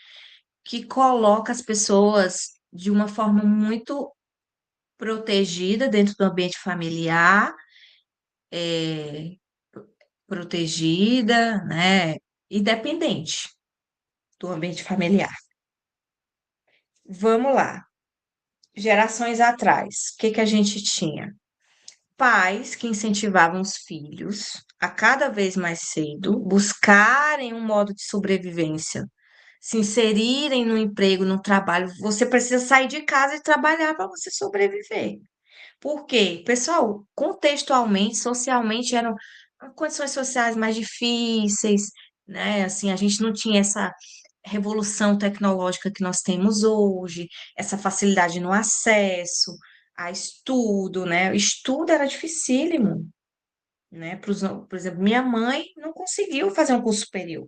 que coloca as pessoas de uma forma muito protegida dentro do ambiente familiar, é, protegida, né, e dependente do ambiente familiar. Vamos lá. gerações atrás, o que que a gente tinha? Pais que incentivavam os filhos a cada vez mais cedo buscarem um modo de sobrevivência, se inserirem no emprego, no trabalho. Você precisa sair de casa e trabalhar para você sobreviver. Por quê? Pessoal, contextualmente, socialmente, eram condições sociais mais difíceis, né? Assim, a gente não tinha essa revolução tecnológica que nós temos hoje, essa facilidade no acesso a estudo, né? Estudo era dificílimo, né? Por exemplo, minha mãe não conseguiu fazer um curso superior,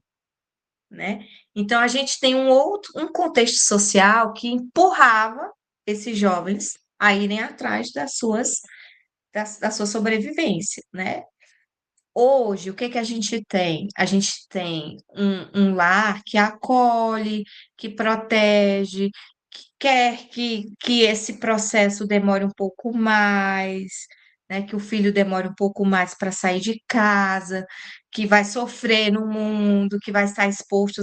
né? Então, a gente tem um contexto social que empurrava esses jovens a irem atrás da sua sobrevivência, né? Hoje, o que que a gente tem? A gente tem um lar que acolhe, que protege, que quer que esse processo demore um pouco mais, né? Que o filho demore um pouco mais para sair de casa, que vai sofrer no mundo, que vai estar exposto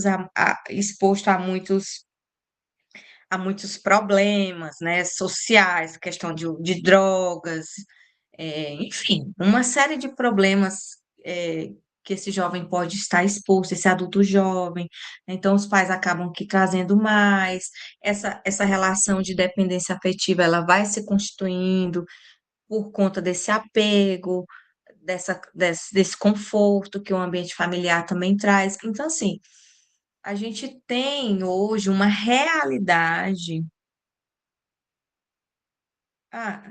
a muitos problemas, né? Sociais, questão de drogas, enfim, uma série de problemas que esse jovem pode estar exposto, esse adulto jovem. Então, os pais acabam que trazendo mais, essa relação de dependência afetiva, ela vai se constituindo por conta desse apego, desse conforto que o ambiente familiar também traz. Então, assim, a gente tem hoje uma realidade. Ah,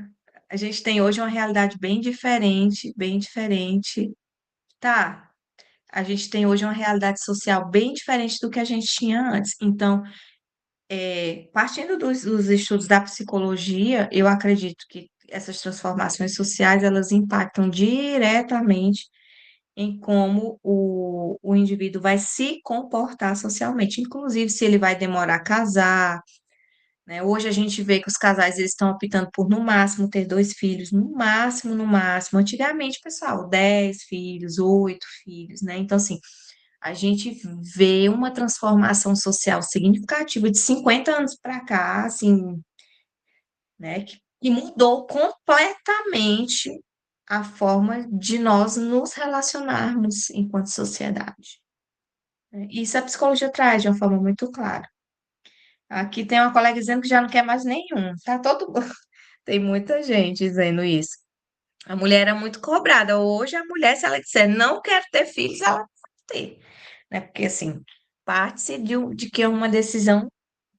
a gente tem hoje uma realidade bem diferente. Tá, a gente tem hoje uma realidade social bem diferente do que a gente tinha antes. Então, partindo dos estudos da psicologia, eu acredito que essas transformações sociais, elas impactam diretamente em como o indivíduo vai se comportar socialmente, inclusive se ele vai demorar a casar, né? Hoje a gente vê que os casais eles estão optando por, no máximo, ter dois filhos, no máximo, no máximo. Antigamente, pessoal, 10 filhos, 8 filhos, né? Então, assim, a gente vê uma transformação social significativa de 50 anos para cá, assim, né? Que mudou completamente a forma de nós nos relacionarmos enquanto sociedade, né? Isso a psicologia traz de uma forma muito clara. Aqui tem uma colega dizendo que já não quer mais nenhum. Tá todo. Tem muita gente dizendo isso. A mulher era muito cobrada. Hoje, a mulher, se ela disser não quero ter filhos, ela vai ter, né? Porque, assim, parte-se de que é uma decisão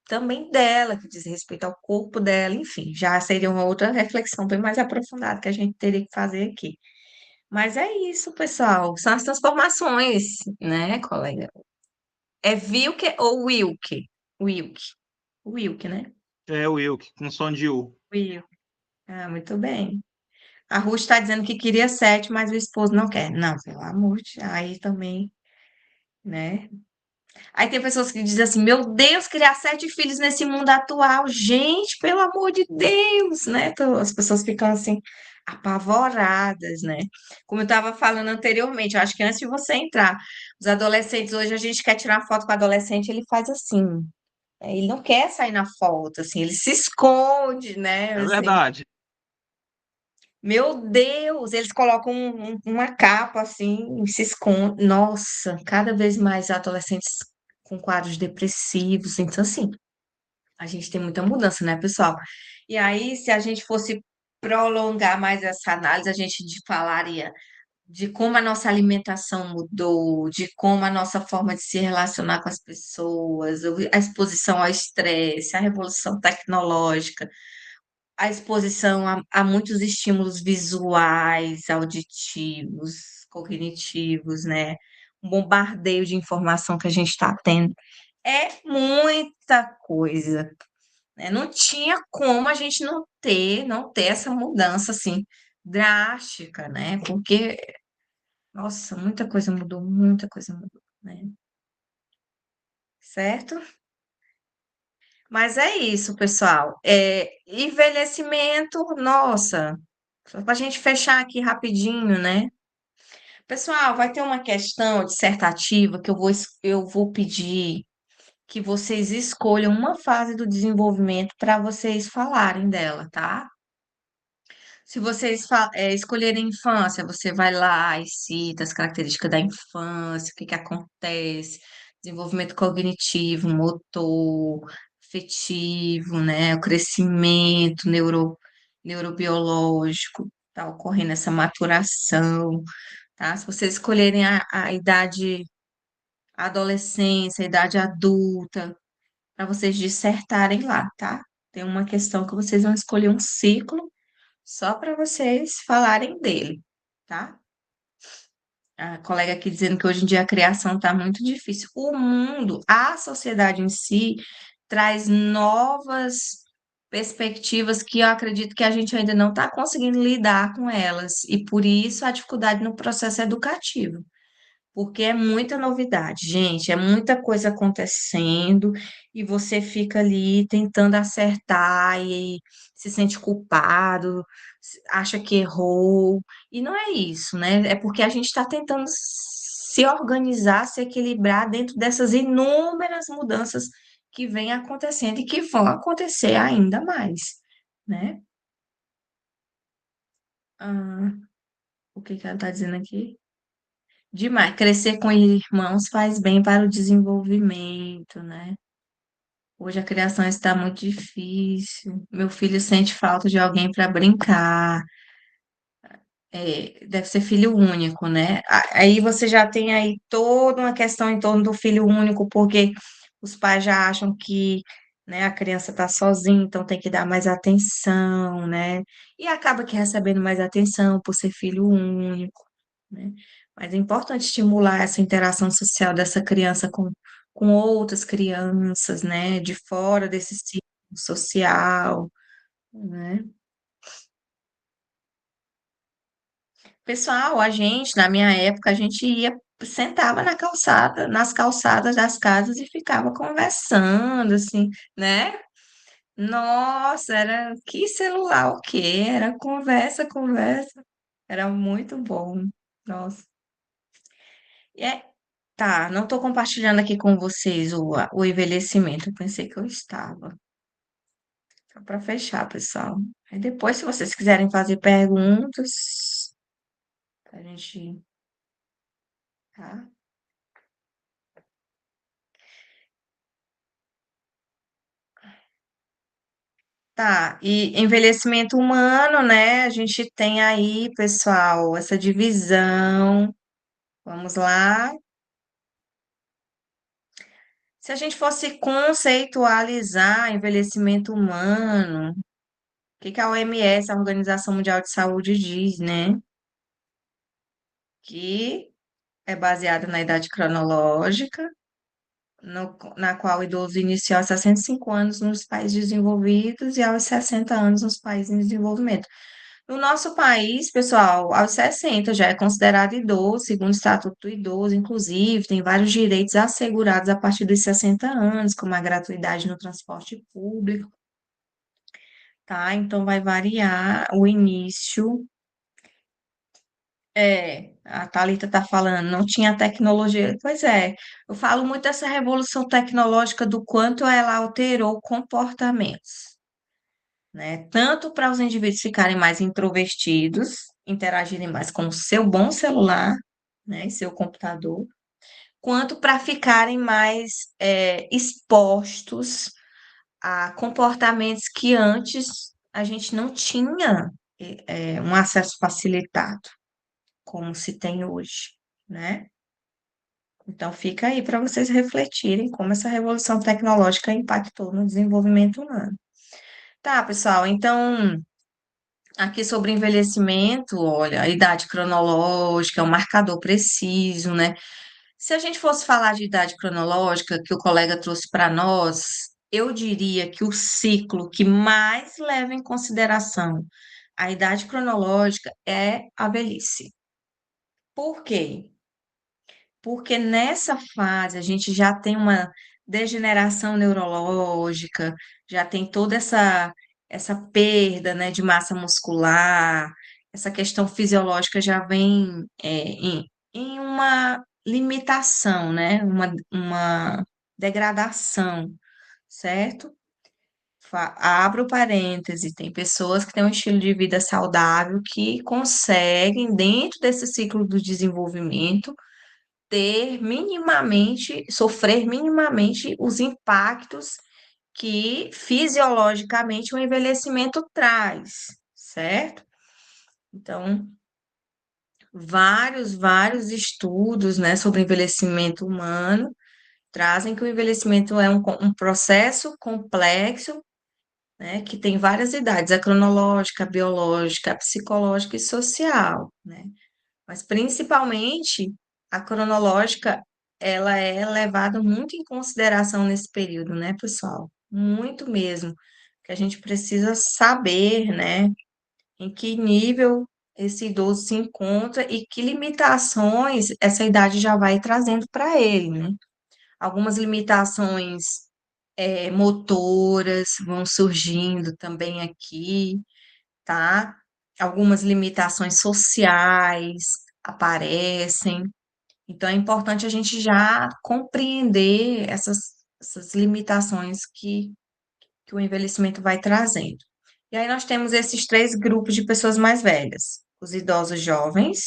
também dela, que diz respeito ao corpo dela, enfim, já seria uma outra reflexão bem mais aprofundada que a gente teria que fazer aqui. Mas é isso, pessoal. São as transformações, né, colega? É Vilke ou Wilke? Wilke. Wilke, né? É o Wilk, com som de U. Wilke. Ah, muito bem. A Ruth está dizendo que queria 7, mas o esposo não quer. Não, pelo amor de aí também, né? Aí tem pessoas que dizem assim, meu Deus, criar 7 filhos nesse mundo atual. Gente, pelo amor de Deus, né? Então, as pessoas ficam assim, apavoradas, né? Como eu estava falando anteriormente, eu acho que antes de você entrar, os adolescentes, hoje a gente quer tirar foto com o adolescente, ele faz assim. Ele não quer sair na foto, assim, ele se esconde, né? É Assim, verdade. meu Deus, eles colocam uma capa assim, e se escondem. Nossa, cada vez mais adolescentes com quadros depressivos. Então, assim, a gente tem muita mudança, né, pessoal? E aí, se a gente fosse prolongar mais essa análise, a gente falaria de como a nossa alimentação mudou, de como a nossa forma de se relacionar com as pessoas, a exposição ao estresse, a revolução tecnológica, a exposição a muitos estímulos visuais, auditivos, cognitivos, né? Um bombardeio de informação que a gente está tendo. É muita coisa, né? Não tinha como a gente não ter essa mudança assim drástica, né? Porque, nossa, muita coisa mudou, né? Certo? Mas é isso, pessoal. Envelhecimento, nossa, só para a gente fechar aqui rapidinho, né? Pessoal, vai ter uma questão dissertativa que eu vou pedir que vocês escolham uma fase do desenvolvimento para vocês falarem dela, tá? Se vocês escolherem infância, você vai lá e cita as características da infância, o que que acontece, desenvolvimento cognitivo, motor, afetivo, né? O crescimento neurobiológico, tá ocorrendo essa maturação, tá? Se vocês escolherem a idade a adolescência, a idade adulta, para vocês dissertarem lá, tá? Tem uma questão que vocês vão escolher um ciclo só para vocês falarem dele, tá? A colega aqui dizendo que hoje em dia a criação está muito difícil. O mundo, a sociedade em si, traz novas perspectivas que eu acredito que a gente ainda não está conseguindo lidar com elas, e por isso a dificuldade no processo educativo. Porque é muita novidade, gente, é muita coisa acontecendo e você fica ali tentando acertar e se sente culpado, acha que errou, e não é isso, né? É porque a gente está tentando se organizar, se equilibrar dentro dessas inúmeras mudanças que vêm acontecendo e que vão acontecer ainda mais, né? Ah, o que que ela está dizendo aqui? Demais. Crescer com irmãos faz bem para o desenvolvimento, né? Hoje a criação está muito difícil. Meu filho sente falta de alguém para brincar. É, deve ser filho único, né? Aí você já tem aí toda uma questão em torno do filho único, porque os pais já acham que, né, a criança está sozinha, então tem que dar mais atenção, né? E acaba que recebendo mais atenção por ser filho único, né? Mas é importante estimular essa interação social dessa criança com outras crianças, né? De fora desse ciclo social, né? Pessoal, a gente, na minha época, a gente ia, sentava na calçada, nas calçadas das casas e ficava conversando, assim, né? Nossa, era que celular o quê? Era conversa, conversa. Era muito bom. Nossa. E tá, não estou compartilhando aqui com vocês o envelhecimento. Eu pensei que eu estava. Só para fechar, pessoal. Aí depois, se vocês quiserem fazer perguntas, a gente, tá? Tá, e envelhecimento humano, né? A gente tem aí, pessoal, essa divisão. Vamos lá. Se a gente fosse conceitualizar envelhecimento humano, o que que a OMS, a Organização Mundial de Saúde, diz, né? Que é baseada na idade cronológica, na qual o idoso inicia aos 65 anos nos países desenvolvidos e aos 60 anos nos países em desenvolvimento. No nosso país, pessoal, aos 60 já é considerado idoso, segundo o Estatuto do Idoso, inclusive, tem vários direitos assegurados a partir dos 60 anos, como a gratuidade no transporte público, tá? Então, vai variar o início. A Thalita está falando, não tinha tecnologia. Pois é, eu falo muito dessa revolução tecnológica, do quanto ela alterou comportamentos, né? Tanto para os indivíduos ficarem mais introvertidos, interagirem mais com o seu bom celular, né, e seu computador, quanto para ficarem mais expostos a comportamentos que antes a gente não tinha um acesso facilitado, como se tem hoje, né? Então fica aí para vocês refletirem como essa revolução tecnológica impactou no desenvolvimento humano. Tá, pessoal, então aqui sobre envelhecimento, olha, a idade cronológica é um marcador preciso, né? Se a gente fosse falar de idade cronológica, que o colega trouxe para nós, eu diria que o ciclo que mais leva em consideração a idade cronológica é a velhice. Por quê? Porque nessa fase a gente já tem uma degeneração neurológica, já tem toda essa perda, né, de massa muscular, essa questão fisiológica já vem em uma limitação, né, uma degradação, certo? Abro parêntese, tem pessoas que têm um estilo de vida saudável que conseguem, dentro desse ciclo do desenvolvimento, sofrer minimamente os impactos que fisiologicamente o envelhecimento traz, certo? Então, vários estudos, né, sobre envelhecimento humano trazem que o envelhecimento é um processo complexo, né, que tem várias idades, a cronológica, a biológica, a psicológica e social, né? Mas principalmente a cronológica, ela é levada muito em consideração nesse período, né, pessoal? Muito mesmo, que a gente precisa saber, né, em que nível esse idoso se encontra e que limitações essa idade já vai trazendo para ele, né? Algumas limitações motoras vão surgindo também aqui, tá? Algumas limitações sociais aparecem. Então, é importante a gente já compreender essas limitações que o envelhecimento vai trazendo. E aí nós temos esses três grupos de pessoas mais velhas: os idosos jovens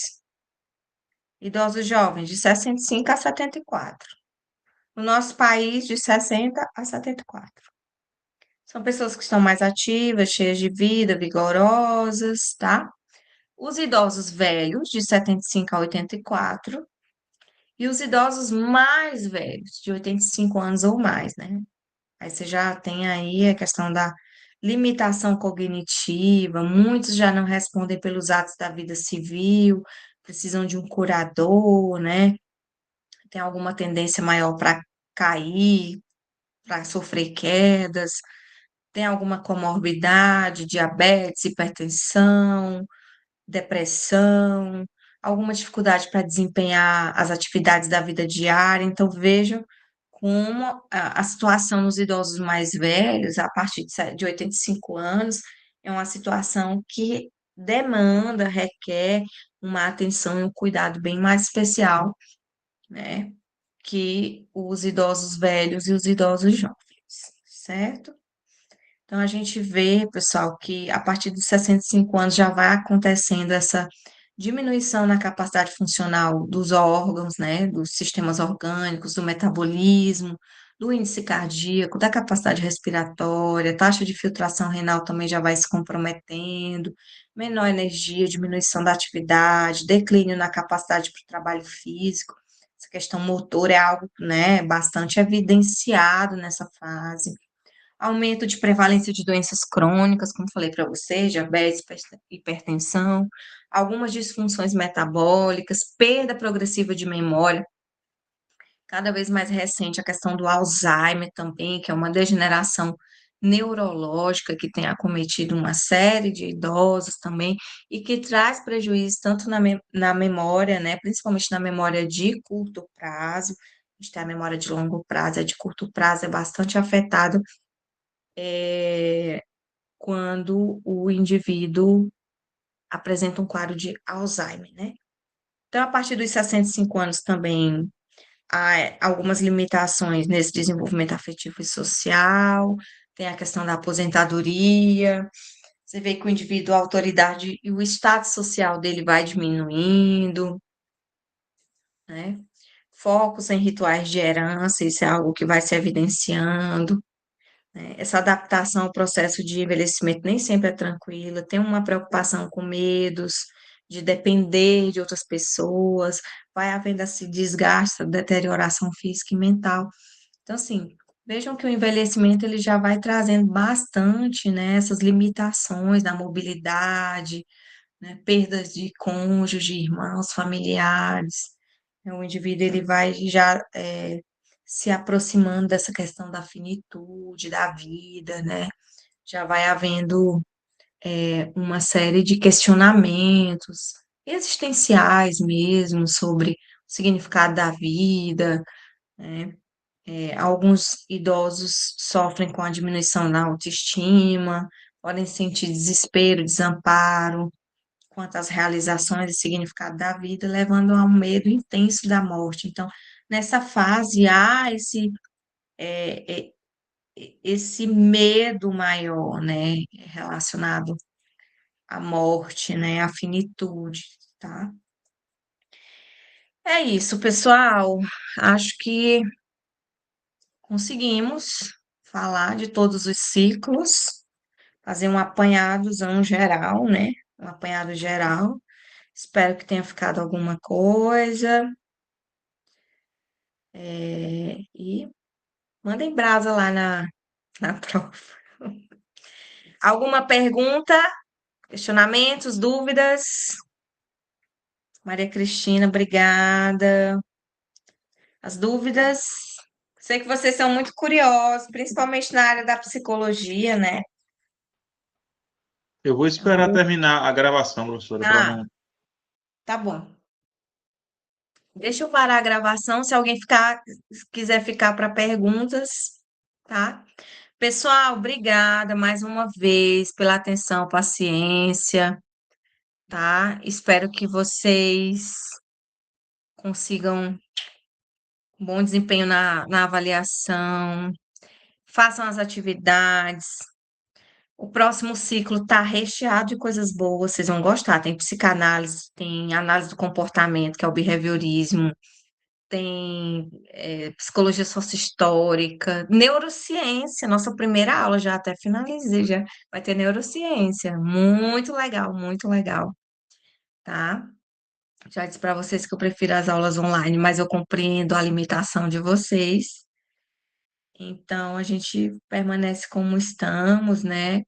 de 65 a 74. No nosso país, de 60 a 74. São pessoas que estão mais ativas, cheias de vida, vigorosas, tá? Os idosos velhos, de 75 a 84, e os idosos mais velhos, de 85 anos ou mais, né? Aí você já tem aí a questão da limitação cognitiva, muitos já não respondem pelos atos da vida civil, precisam de um curador, né? Tem alguma tendência maior para cair, para sofrer quedas, tem alguma comorbidade, diabetes, hipertensão, depressão, alguma dificuldade para desempenhar as atividades da vida diária. Então, vejam como a situação nos idosos mais velhos, a partir de 85 anos, é uma situação que demanda, requer uma atenção e um cuidado bem mais especial, né, que os idosos velhos e os idosos jovens, certo? Então, a gente vê, pessoal, que a partir dos 65 anos já vai acontecendo essa diminuição na capacidade funcional dos órgãos, né, dos sistemas orgânicos, do metabolismo, do índice cardíaco, da capacidade respiratória, taxa de filtração renal também já vai se comprometendo, menor energia, diminuição da atividade, declínio na capacidade para o trabalho físico. Essa questão motor é algo, né, bastante evidenciado nessa fase. Aumento de prevalência de doenças crônicas, como falei para você, diabetes, hipertensão, algumas disfunções metabólicas, perda progressiva de memória, cada vez mais recente a questão do Alzheimer também, que é uma degeneração neurológica que tem acometido uma série de idosos também e que traz prejuízo tanto na memória, né, principalmente na memória de curto prazo. A gente tem a memória de longo prazo, a de curto prazo é bastante afetada quando o indivíduo apresenta um quadro de Alzheimer, né? Então, a partir dos 65 anos também há algumas limitações nesse desenvolvimento afetivo e social, tem a questão da aposentadoria, você vê que o indivíduo, a autoridade e o status social dele vai diminuindo, né? Focos em rituais de herança, isso é algo que vai se evidenciando, né? Essa adaptação ao processo de envelhecimento nem sempre é tranquila, tem uma preocupação com medos de depender de outras pessoas, vai havendo esse desgaste, deterioração física e mental. Então, assim, vejam que o envelhecimento ele já vai trazendo bastante, né, essas limitações na mobilidade, né, perdas de cônjuge, irmãos, familiares. O indivíduo ele vai já se aproximando dessa questão da finitude, da vida, né? Já vai havendo uma série de questionamentos existenciais mesmo sobre o significado da vida, né? Alguns idosos sofrem com a diminuição da autoestima, podem sentir desespero, desamparo quanto às realizações e significado da vida, levando a um medo intenso da morte. Então, nessa fase, há é, esse medo maior, né, relacionado à morte, né, à finitude, tá? É isso, pessoal. Acho que conseguimos falar de todos os ciclos, fazer um apanhadozão geral, né? Um apanhado geral. Espero que tenha ficado alguma coisa. E mandem brasa lá na prova. Alguma pergunta, questionamentos, dúvidas? Maria Cristina, obrigada. As dúvidas? Sei que vocês são muito curiosos, principalmente na área da psicologia, né? Eu vou esperar terminar a gravação, professora, para Ah, não. tá bom. Deixa eu parar a gravação, se alguém quiser ficar para perguntas, tá? Pessoal, obrigada mais uma vez pela atenção, paciência, tá? Espero que vocês consigam um bom desempenho na avaliação, façam as atividades. O próximo ciclo está recheado de coisas boas, vocês vão gostar. Tem psicanálise, tem análise do comportamento, que é o behaviorismo, tem psicologia sociohistórica, neurociência. Nossa primeira aula já até finalizei, já vai ter neurociência. Muito legal, tá? Já disse para vocês que eu prefiro as aulas online, mas eu compreendo a limitação de vocês. Então, a gente permanece como estamos, né?